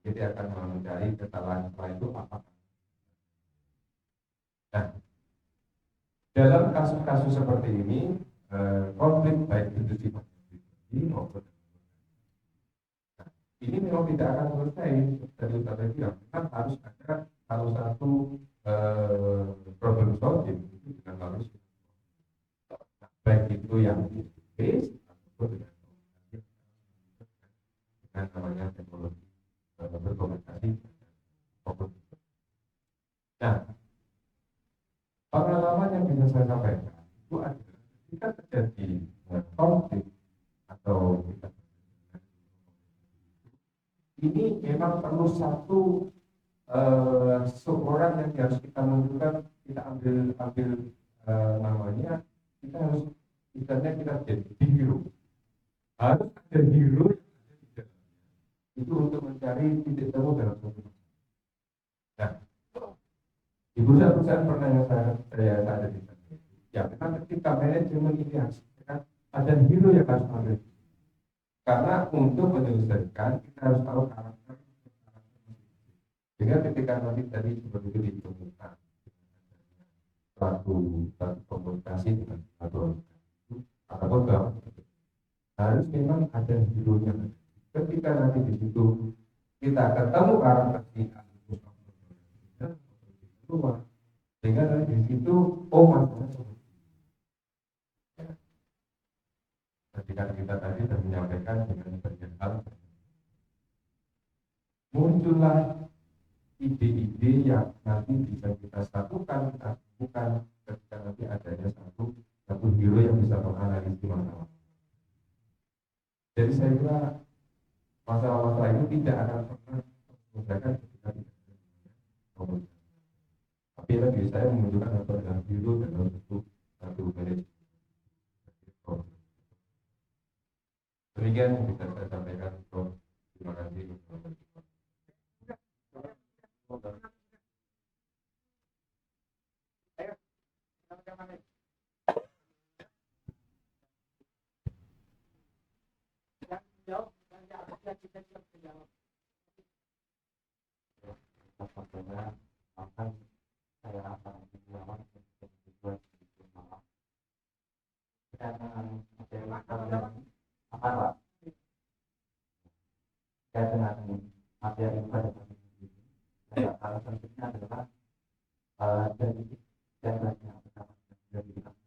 Jadi dia akan mencari kesalahan setelah itu apa. Nah, dalam kasus-kasus seperti ini, konflik baik itu sifatnya pribadi maupun ini memang tidak akan selesai dari utara bilang. Kita harus ada salah satu problem solving itu dengan harus baik itu yang base ataupun dengan namanya teknologi berkomunikasi. Nah, pengalaman yang bisa saya sampaikan itu adalah ketika terjadi konflik atau kita ini memang perlu satu seorang yang harus kita munculkan, kita ambil namanya, kita harus istilahnya kita jadi hero. Harus ada hero yang ada di dalamnya. Itu untuk mencari titik temu dalam suatu masalah. Nah, di perusahaan pernah yang saya ada di sana. Ya, memang ketika manajemen ini harus ada hero yang harus ambil. Karena untuk menyelesaikan kita harus tahu karakter. Sehingga ketika nanti tadi seperti itu ditemukan satu komunikasi dengan satu atau harus memang ada hero-nya. Ketika nanti di situ kita ketemu karakter kita keluar, sehingga nanti di situ masalahnya seperti ketika kita tadi sudah menyampaikan dengan banyak hal, muncullah ide-ide yang nanti bisa kita satukan, kita bukan ketika nanti adanya satu hero yang bisa menganalisis masalah. Jadi saya kira masalah-masalah ini tidak akan pernah terselesaikan ketika tidak ada komunikasi. Tapi lagi saya menunjukkan ada hero dalam satu manajemen. Demikian yang bisa saya sampaikan. Terima kasih. Materi pada alasan pentingnya adalah dari yang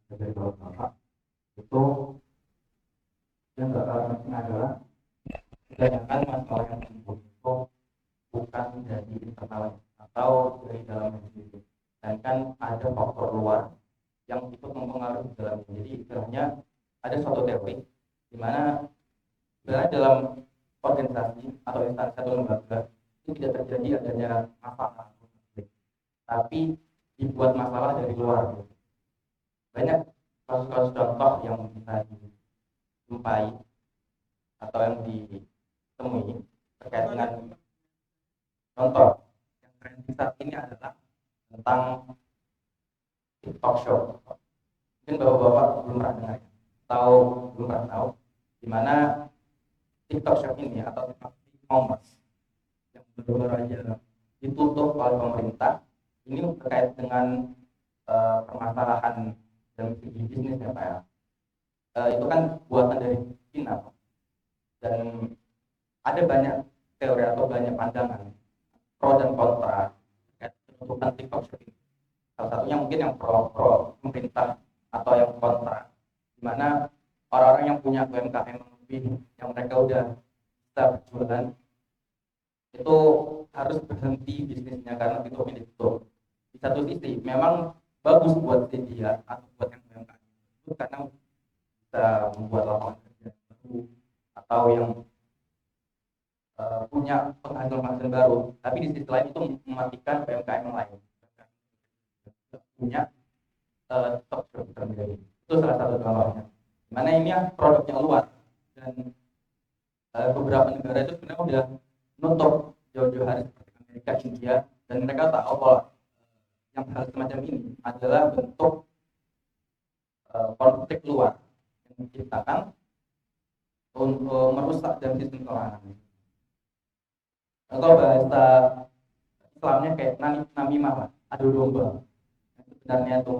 dari bawah bapak itu yang nggak kalah penting adalah kebanyakan masalah yang timbul itu bukan dari internal atau dari dalam sendiri, dan kan ada faktor luar yang ikut mempengaruhi dalam. Jadi istilahnya ada suatu teori di mana sebenarnya dalam organisasi atau instansi atau lembaga itu tidak terjadi adanya masalah, tapi dibuat masalah dari luar. Banyak kasus-kasus contoh yang bisa dijumpai atau yang ditemui terkait dengan contoh yang trending saat ini adalah tentang TikTok Shop. Mungkin bapak-bapak belum pernah dengar atau belum pernah tahu di mana TikTok Shop ini atau TikTok e-commerce yang baru aja ditutup oleh pemerintah ini terkait dengan permasalahan dalam segi bisnis ya Pak ya. Itu kan buatan dari Cina Pak. Dan ada banyak teori atau banyak pandangan pro dan kontra terkait penutupan TikTok Shop ini. Salah satunya mungkin yang pro pemerintah atau yang kontra, di mana orang-orang yang punya UMKM lebih yang mereka udah bisa berjualan itu harus berhenti bisnisnya karena TikTok ini ditutup. Di satu sisi memang bagus buat dia atau buat yang UMKM itu karena bisa membuat lapangan kerja baru atau yang punya penghasilan baru, tapi di sisi lain itu mematikan UMKM yang lain punya TikTok Shop tersendiri. Itu salah satu contohnya. Dimana ini yang produknya luar dan beberapa negara itu sebenarnya udah nutup jauh-jauh hari seperti Amerika, India, dan mereka tahu bahwa yang hal semacam ini adalah bentuk konflik luar yang menciptakan untuk merusak dan sistem keuangan. Kalau bahasa Islamnya kayak namimah lah, adu domba. Sebenarnya itu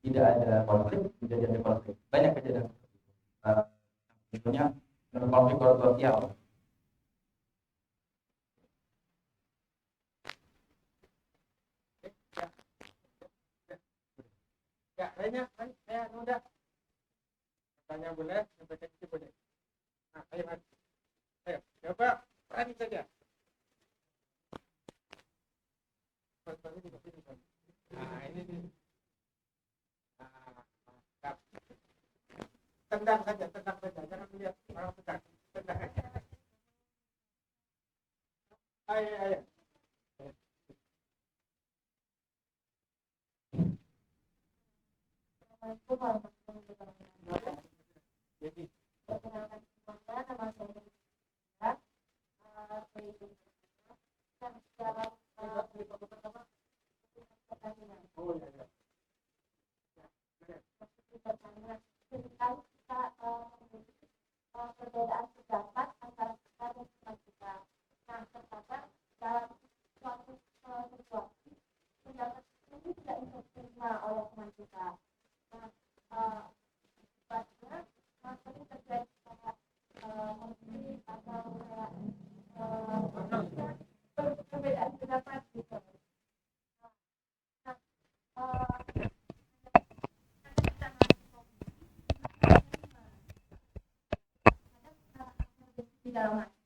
tidak ada konflik, tidak ada konflik. Banyak kejadian tentunya konflik sosial. Ya, lainnya, saya udah. Tanya boleh, sampai kecil boleh. Nah, ayo, coba berani saja. Nah, ini nih. Nah, tendang saja, jangan lihat orang sedang. Tendang aja. Ayo. Jadi, perkenalkan semuanya, nama saya Rita. Secara pertandingan. Ketika kita perbedaan pendapat antara kita dan teman kita. Nah, ternyata dalam suatu situasi pendapat ini tidak bisa diterima oleh teman kita. Nah, sebabnya sering terjadi kayak konflik atau kayak perbedaan pendapat gitu. Di dalam hati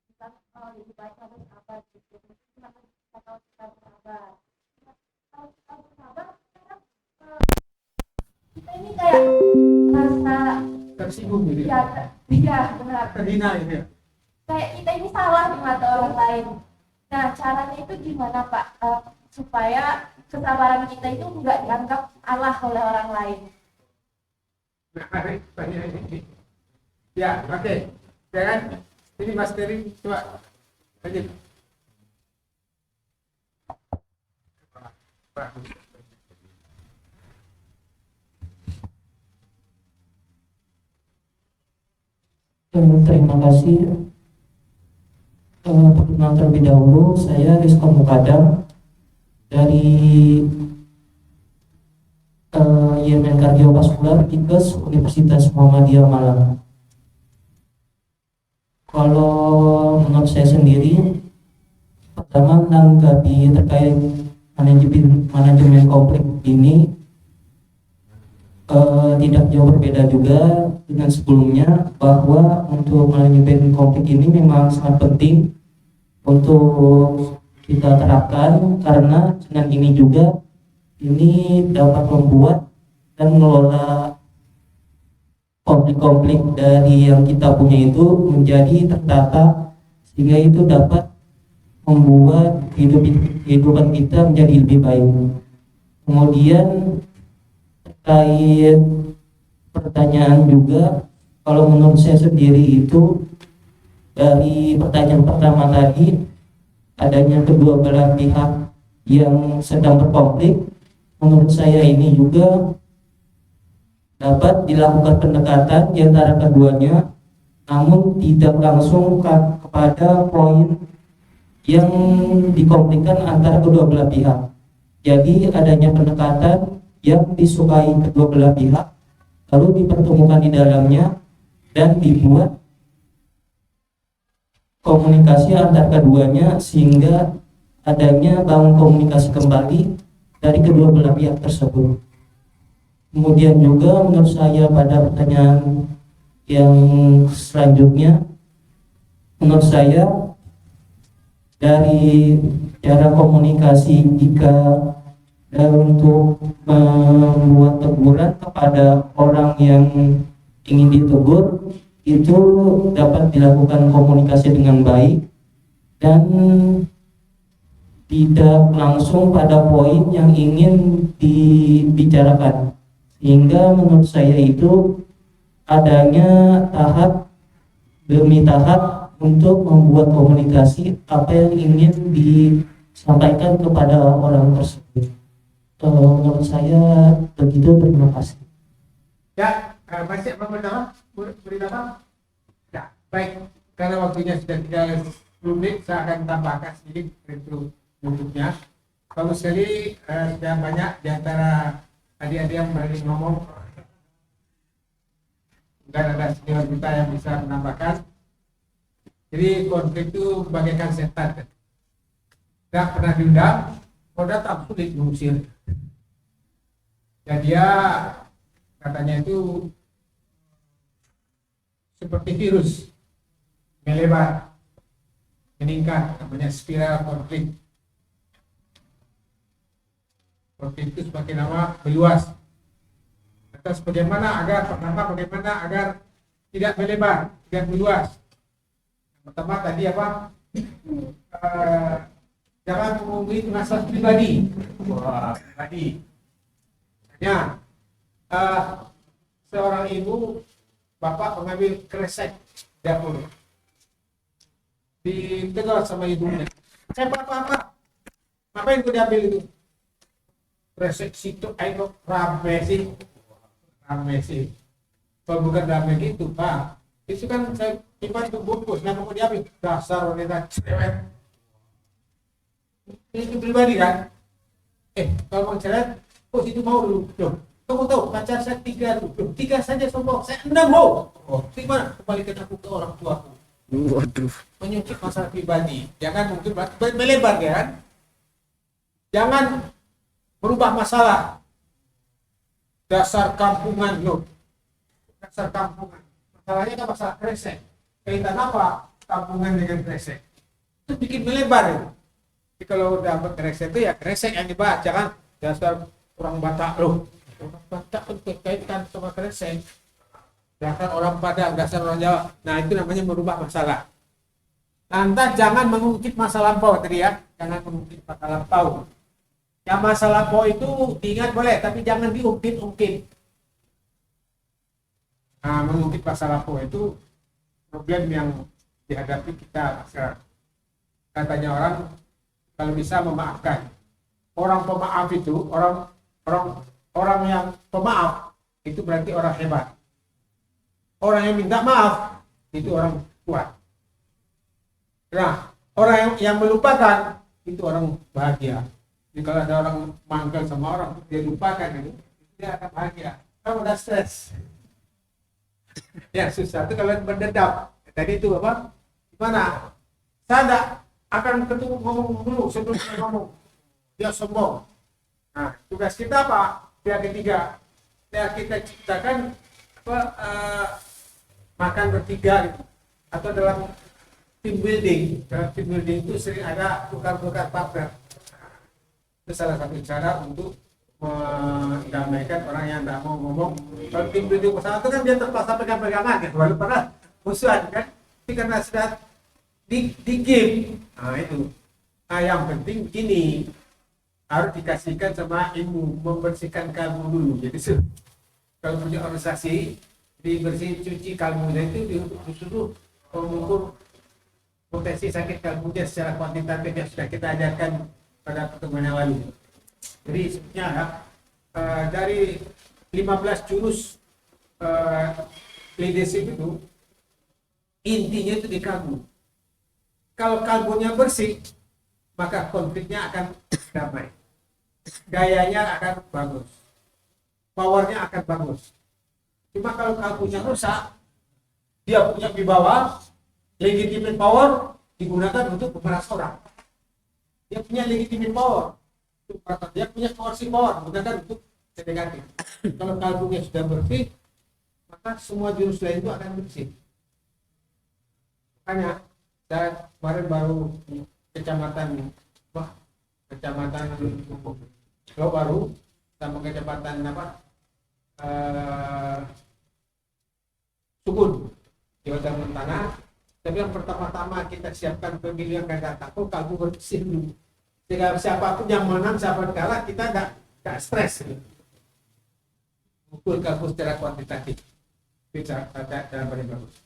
kita lebih baik harus sabar gitu. Kenapa kita tahu kita bersabar? Kalau kita bersabar, kita ini kayak merasa tersinggung gitu. Iya, benar. Terhina ini. Kayak kita ini salah di mata orang lain. Nah, caranya itu gimana Pak? Supaya kesabaran kita itu nggak dianggap salah oleh orang lain. Nah, banyak ini. Ya, oke. Jangan ini Mas Terry coba lanjut. Terima kasih. Perkenalan terlebih dahulu, saya Rizko Mukadam dari IMN Kardiovaskular Ikes Universitas Muhammadiyah Malang. Kalau menurut saya sendiri, pertama menanggapi terkait manajemen konflik ini tidak jauh berbeda juga dengan sebelumnya, bahwa untuk manajemen konflik ini memang sangat penting untuk kita terapkan, karena dengan ini juga ini dapat membuat dan mengelola konflik-konflik dari yang kita punya itu menjadi tertata, sehingga itu dapat membuat kehidupan kita menjadi lebih baik. Kemudian terkait pertanyaan juga. Kalau menurut saya sendiri itu dari pertanyaan pertama tadi, adanya kedua belah pihak yang sedang berkonflik, menurut saya ini juga dapat dilakukan pendekatan di antara keduanya, namun tidak langsung kepada poin yang dikonflikkan antara kedua belah pihak. Jadi adanya pendekatan yang disukai kedua belah pihak, lalu dipertemukan di dalamnya dan dibuat komunikasi antar keduanya sehingga adanya bangun komunikasi kembali dari kedua belah pihak tersebut. Kemudian juga menurut saya pada pertanyaan yang selanjutnya, menurut saya dari cara komunikasi jika untuk membuat teguran kepada orang yang ingin ditegur itu dapat dilakukan komunikasi dengan baik dan tidak langsung pada poin yang ingin dibicarakan, sehingga menurut saya itu adanya tahap demi tahap untuk membuat komunikasi apa yang ingin disampaikan kepada orang tersebut. Menurut saya begitu, terima kasih. Ya, masih apa pertama? Beritahu? Ya, baik. Karena waktunya sudah tinggal 10 menit, saya akan tambahkan sedikit untuk bentuknya. Bagus sekali, sudah banyak di antara adik-adik yang berani ngomong. Dan ada senior kita yang bisa menambahkan. Jadi konflik itu bagaikan setan. Tidak pernah diundang, kalau datang sulit mengusir. Ya dia katanya itu seperti virus melebar, meningkat, namanya spiral konflik. Konflik itu semakin lama meluas. Atas bagaimana agar tidak melebar, tidak meluas. Pertama tadi apa? Jangan mengungkit masalah pribadi. Wah, pribadi. Ya, seorang ibu, bapak mengambil kresek dapur. Ditegur sama ibunya. Saya apa? Ngapain kau diambil itu? Kresek situ, ayo rame sih. Kalau bukan rame gitu, Pak. Itu kan saya simpan untuk bungkus, kenapa mau diambil? Dasar wanita cewek. Itu pribadi kan? Kalau mau cewek, oh itu mau dulu. Loh, kamu tahu pacar saya 3 dulu. 3 saja sombong, saya 6 mau. Gimana? Kembalikan aku ke orang tuaku. Waduh. Menyungkit masalah pribadi. Jangan mungkin melebar ya kan? Jangan berubah masalah. Dasar kampungan loh. Dasar kampungan. Masalahnya kan masalah kresek. Kaitan apa kampungan dengan kresek? Itu bikin melebar ya. Jadi kalau dapat kresek itu ya kresek yang dibahas. Jangan dasar orang Batak loh. Orang Batak itu berkaitan sama kresek. Dasar orang Padang, dasar orang Jawa. Nah itu namanya merubah masalah. Lantas jangan mengungkit masa lampau tadi ya. Jangan mengungkit masa lampau. Yang masa lampau itu diingat boleh, tapi jangan diungkit-ungkit. Nah, mengungkit masa lampau itu problem yang dihadapi kita masyarakat. Katanya orang kalau bisa memaafkan. Orang pemaaf itu orang yang pemaaf itu berarti orang hebat. Orang yang minta maaf itu orang kuat. Nah, orang yang melupakan itu orang bahagia. Jadi kalau ada orang mangkel sama orang dia lupakan itu dia akan bahagia. Kamu udah stres. Ya susah itu kalau berdendam. Tadi itu apa? Gimana? Saya tidak akan ketemu ngomong dulu sebelum saya ngomong. Dia sombong. Nah, tugas kita apa? Pihak ketiga. Ya kita ciptakan apa? Makan bertiga gitu. Atau dalam team building. Dalam team building itu sering ada tukar-tukar partner. Itu salah satu cara untuk mendamaikan orang yang tidak mau ngomong. Kalau tim building bersama itu kan dia terpaksa pegang-pegangan kan, walaupun pernah musuhan kan, tapi karena sudah di game. Nah itu. Nah yang penting begini, harus dikasihkan sama ilmu, membersihkan kalbu dulu. Jadi kalau punya organisasi dibersihin cuci kalbunya itu disuruh mengukur potensi sakit kalbunya secara kuantitatif yang sudah kita ajarkan pada pertemuan yang lalu. Jadi sebenarnya dari 15 jurus leadership itu intinya itu di kalbu. Kalau kalbunya bersih, maka konfliknya akan damai, gayanya akan bagus, powernya akan bagus. Cuma kalau kalbunya rusak, dia punya di bawah legitimate power digunakan untuk memeras orang. Dia punya legitimate power, dia punya coercive power digunakan untuk yang negatif. Kalau kalbunya sudah bersih, maka semua jurus lain itu akan bersih. Makanya saya kemarin baru di kecamatan Pulau Baru sama kecamatan Sukun di Kota Montana. Tapi yang pertama-tama kita siapkan pemilu yang akan datang, kalbu bersih dulu. Sehingga siapapun yang menang, siapapun kalah, kita nggak stres. Ukur kalbu secara kuantitatif. Itu cara paling bagus.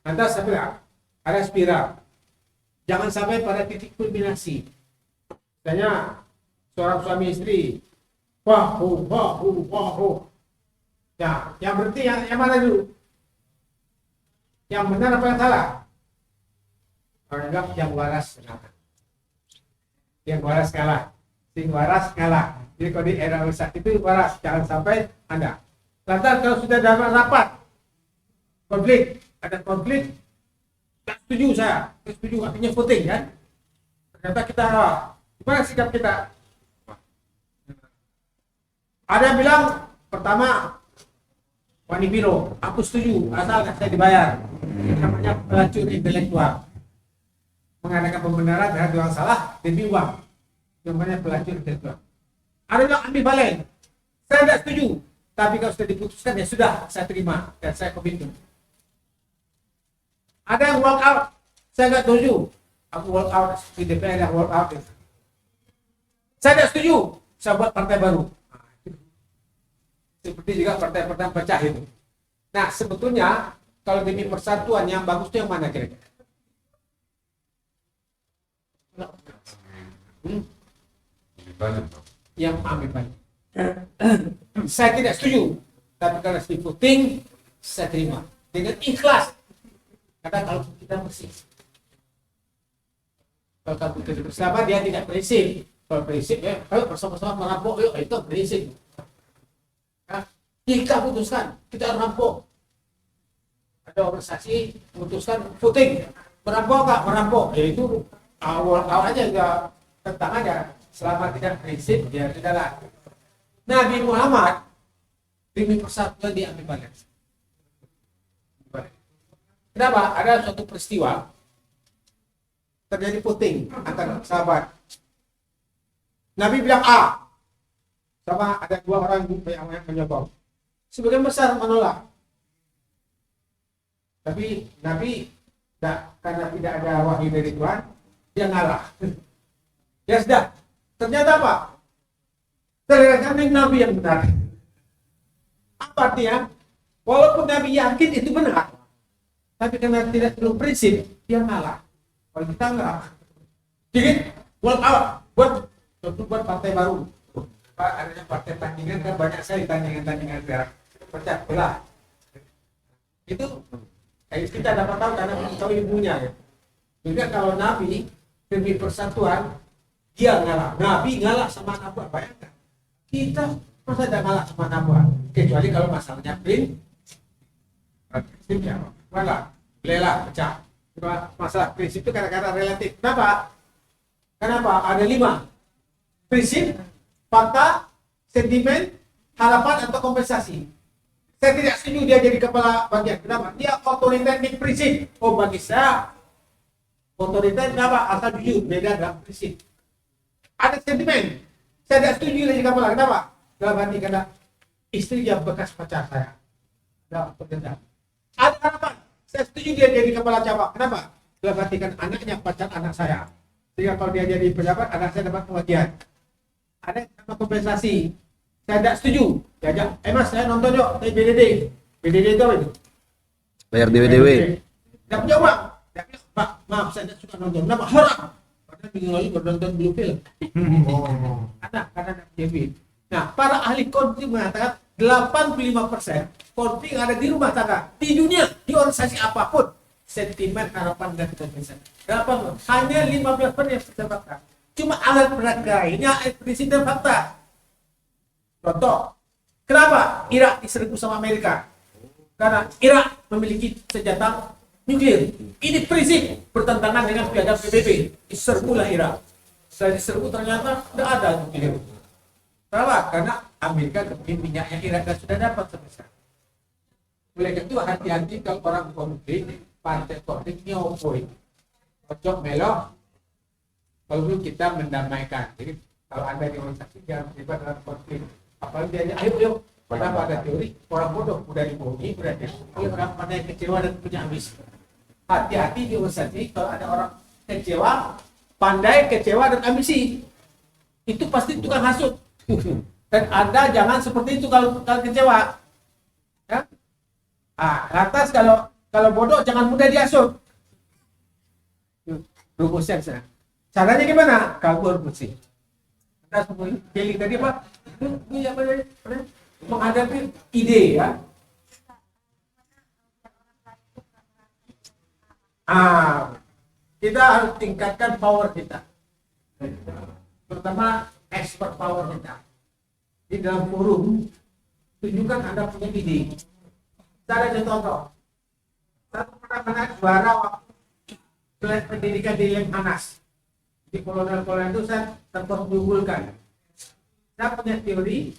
Lantas saya bilang, ada spiral. Jangan sampai pada titik kulminasi. Misalnya seorang suami istri, wahu. Ya, yang berarti yang mana dulu? Yang benar apa yang salah? Orang bilang yang waras kalah. Yang waras kalah. Sing waras kalah. Jadi kalau di era rusak itu waras, jangan sampai Anda. Lantas kalau sudah dapat rapat, ada konflik, tak setuju saya, artinya voting kan? Ternyata kita, gimana sikap kita? Ada yang bilang, pertama, Wani Biro, aku setuju, asal saya dibayar. Namanya pelacur intelektual. Mengadakan pembenaran terhadap yang salah demi uang. Namanya pelacur intelektual. Ada yang ambivalen, saya tidak setuju, tapi kalau sudah diputuskan ya sudah, saya terima dan saya komitmen. Ada yang walk out, saya nggak setuju, aku walk out di DPR yang walk out. Saya tidak setuju, saya buat partai baru. Seperti juga partai-partai pecah itu. Nah sebetulnya kalau demi persatuan yang bagus itu yang mana kira-kira? Yang ambivalen. Saya tidak setuju, tapi kalau di voting saya terima dengan ikhlas. Karena kalau kita bersih, kalau kita bersama dia tidak prinsip. Kalau prinsip ya, ayo bersama-sama merampok, yuk itu prinsip. Nah, kita putuskan kita merampok. Ada organisasi memutuskan voting, merampok nggak merampok, yaitu awal aja nggak tentang aja. Selama tidak prinsip, dia tidaklah. Nabi Muhammad demi persatuan di ambivalen. Kenapa? Ada suatu peristiwa terjadi voting antara sahabat. Nabi bilang A, sama ada dua orang yang menyokong. Sebagian besar menolak. Tapi Nabi karena tidak ada wahyu dari Tuhan, dia ngalah. Ya sudah. Ternyata apa? Ternyata Nabi yang benar. Apa artinya? Walaupun Nabi yakin itu benar, tapi karena tidak perlu prinsip, dia ngalah. Kalau kita enggak, dikit, walk out, buat partai baru. Pak, adanya partai tandingan kan banyak sekali tandingan berak, pecah belah. Itu kita dapat tahu karena kita tahu ilmunya ya. Juga kalau Nabi demi persatuan, dia ngalah. Nabi ngalah sama anak buah. Bayangkan, kita masa tidak ngalah sama anak buah? Kecuali kalau masalahnya prinsip ya, malah belah pecah. Masalah prinsip itu kadang-kadang relatif. Kenapa? Ada 5 prinsip, fakta, sentimen, harapan atau kompensasi. Saya tidak setuju dia jadi kepala bagian. Kenapa? Dia otoriter di prinsip. Oh, bagi saya otoriter kenapa? Asal jujur, beda dalam prinsip. Ada sentimen. Saya tidak setuju dia jadi kepala. Kenapa? Dalam hati karena istri yang bekas pacar saya. Ada harapan. Saya setuju dia jadi kepala cabang. Kenapa? Dalam hati kan anaknya pacar anak saya. Sehingga kalau dia jadi pejabat, anak saya dapat kebahagiaan. Ada yang sama kompensasi. saya tidak setuju. Diajak, Mas saya nonton yuk, saya BDD. BDD itu apa itu? Bayar DWDW. Tidak punya uang. Tidak punya, Pak, maaf saya tidak suka nonton. Kenapa? Haram. Padahal minggu lalu baru nonton Blue Pill. Karena tidak punya duit. Nah, para ahli konflik mengatakan 85% konflik yang ada di rumah tangga, di dunia, di organisasi apapun, sentimen, harapan, dan kepentingan. Hanya 15% yang fakta. Cuma alat peraga ini prinsip dan fakta. Contoh, kenapa Irak diserbu sama Amerika? Karena Irak memiliki senjata nuklir. Ini prinsip bertentangan dengan piagam PBB. Diserbulah Irak. Setelah diserbu ternyata tidak ada nuklir. Kenapa? Karena Amerika kepingin minyaknya Irak dan sudah dapat sebesar. Oleh itu hati-hati kalau orang konflik, partai konflik nyopoi. Ojo melok. Kalau kita mendamaikan. Jadi kalau Anda di organisasi jangan terlibat dalam konflik. Apalagi dia ayo. Kenapa ada teori orang bodoh udah dibohongi berarti oleh orang pandai kecewa dan punya ambisi. Hati-hati di organisasi kalau ada orang kecewa, pandai kecewa dan ambisi. Itu pasti tukang hasut. Dan Anda jangan seperti itu kalau kecewa. Ya? Lantas kalau bodoh jangan mudah dihasut. Rumusnya sana. Caranya gimana? Kabur bersih. Kita pilih tadi apa? Ini apa tadi? Menghadapi ide ya. Kita harus tingkatkan power kita. Pertama, expert power kita. Di dalam forum, tunjukkan Anda punya ide. Saya ada contoh. Satu pernah menang juara waktu pendidikan di Lemhanas. Di kolonel-kolonel itu saya terunggulkan. Saya punya teori.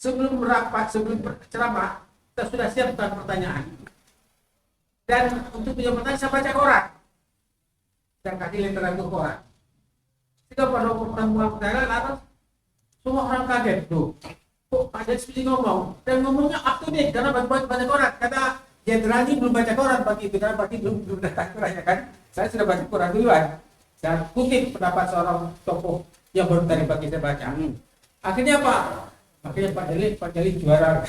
Sebelum rapat, sebelum ceramah, kita sudah siapkan pertanyaan. Dan untuk punya pertanyaan, saya baca koran. Saya kasih literatur koran. Jika pada pertemuan saya lalu, semua orang kaget tuh. Kok ada seperti ngomong? Dan ngomongnya up to date, karena baca koran. Kata jenderal ini belum baca koran pagi itu, karena pagi belum datang korannya kan. Saya sudah baca koran duluan. Saya kutip pendapat seorang tokoh yang baru tadi pagi saya baca. Akhirnya apa? Makanya Pak Jalil juara.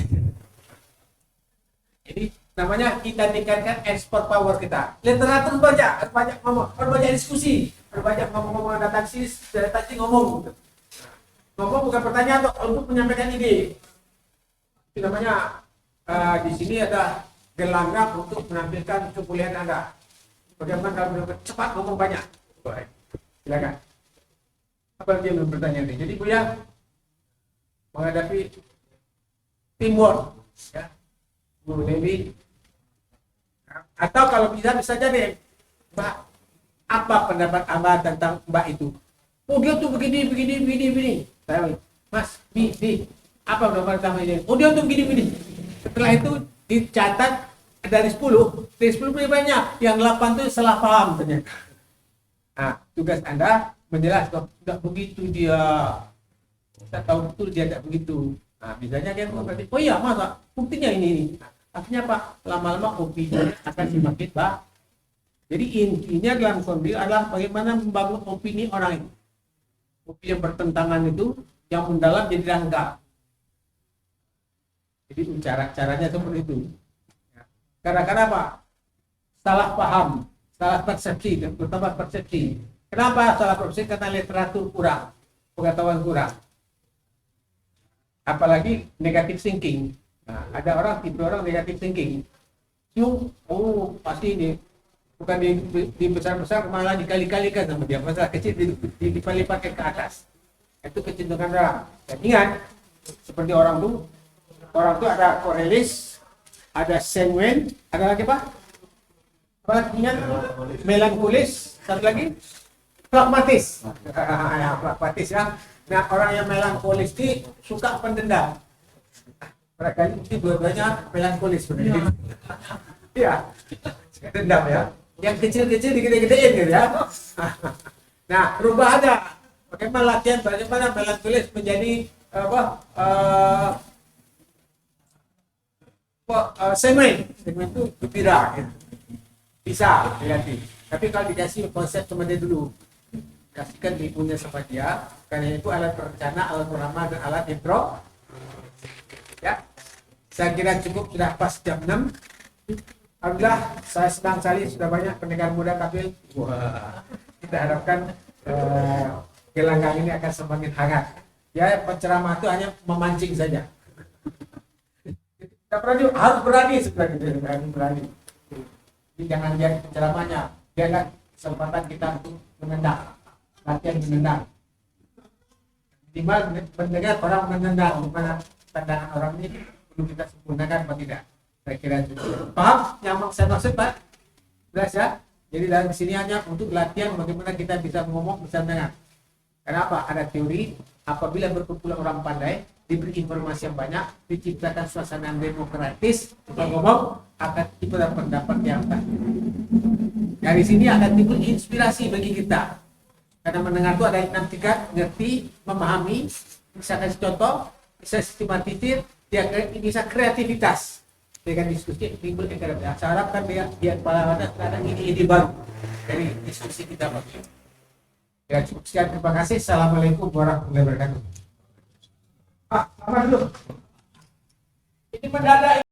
Jadi namanya kita tingkatkan export power kita. Literatur baca, banyak ngomong, banyak diskusi, banyak ngomong-ngomong datang sini ngomong. Ngomong bukan pertanyaan untuk menyampaikan ide. Itu namanya di sini ada gelanggang untuk menampilkan kebolehan Anda. Bagaimana kalau cepat ngomong banyak? Baik. Silakan. Apa lagi yang bertanya ini? Jadi Buya menghadapi teamwork ya Bu Dewi, atau kalau bisa jadi Mbak, apa pendapat Anda tentang Mbak itu? Oh dia tuh begini. Saya Mas, Bi, apa pendapat Anda ini? Oh dia tuh begini. Setelah itu dicatat dari 10 lebih banyak, yang 8 itu salah paham ternyata. Nah, tugas Anda menjelaskan tidak begitu dia. Kita tahu betul dia tidak begitu. Nah, misalnya dia berarti, oh iya masa buktinya ini. Artinya apa? Lama-lama opini akan semakin baik. Jadi intinya dalam konflik adalah bagaimana membangun opini orang itu. Opini yang bertentangan itu yang mendalam jadi rangka. Jadi caranya seperti itu. Kadang-kadang apa? Salah paham, salah persepsi, dan terutama persepsi. Kenapa salah persepsi? Karena literatur kurang, pengetahuan kurang. Apalagi negatif thinking. Nah, ada orang tipe orang negatif thinking. Pasti ini bukan di besar-besar, malah dikali-kalikan sama dia. Masalah kecil dilipat-lipatkan ke atas. Itu kecenderungan orang. Dan ingat, seperti orang tuh ada korelis, ada sanguin, ada lagi apa? Apalagi ingat? Melankolis, satu lagi pragmatis. Pragmatis ya. Nah, orang yang melankolis ini suka pendendam. Barangkali mungkin dua-duanya melankolis sebenarnya. Iya, dendam ya. Yang kecil-kecil digede-gedein gitu ya. Nah, rubah ada. Bagaimana latihan, bagaimana melankolis menjadi semen itu gembira. Ya. Bisa dilatih. Tapi kalau dikasih konsep sama dia dulu, kasihkan ilmunya sama dia. Karena itu alat perencana, alat peramah, dan alat Ya, saya kira cukup, sudah pas jam 6. Alhamdulillah, saya senang sekali sudah banyak pendengar muda Kapil. Wah, kita harapkan gelanggang ini akan semakin hangat. Ya, penceramah itu hanya memancing saja. Kita harus berani sebenarnya, harus berani. Jadi jangan lihat penceramahnya, lihatlah kesempatan kita untuk menendang, latihan menendang. Minimal mendengar orang menendang, bagaimana pandangan orang ini perlu kita sempurnakan apa tidak. Saya kira cukup. Paham yang saya maksud, Pak? Jelas ya? Jadi dalam sini hanya untuk latihan bagaimana kita bisa ngomong, bisa dengar. Kenapa? Ada teori, apabila berkumpulan orang pandai, diberi informasi yang banyak, diciptakan suasana yang demokratis, kita ngomong akan timbul pendapat yang baik. Dari sini akan timbul inspirasi bagi kita. Karena mendengar itu ada 6 tingkat, ngerti, memahami, bisa kasih contoh, bisa sistematisir, dia bisa kreativitas. Dengan diskusi timbul kreativitas. Saya harapkan dia kepala kadang ini baru dari diskusi kita bagi. Ya, cukup sekian, terima kasih. Assalamualaikum warahmatullahi wabarakatuh. Apa dulu? Ini mendadak.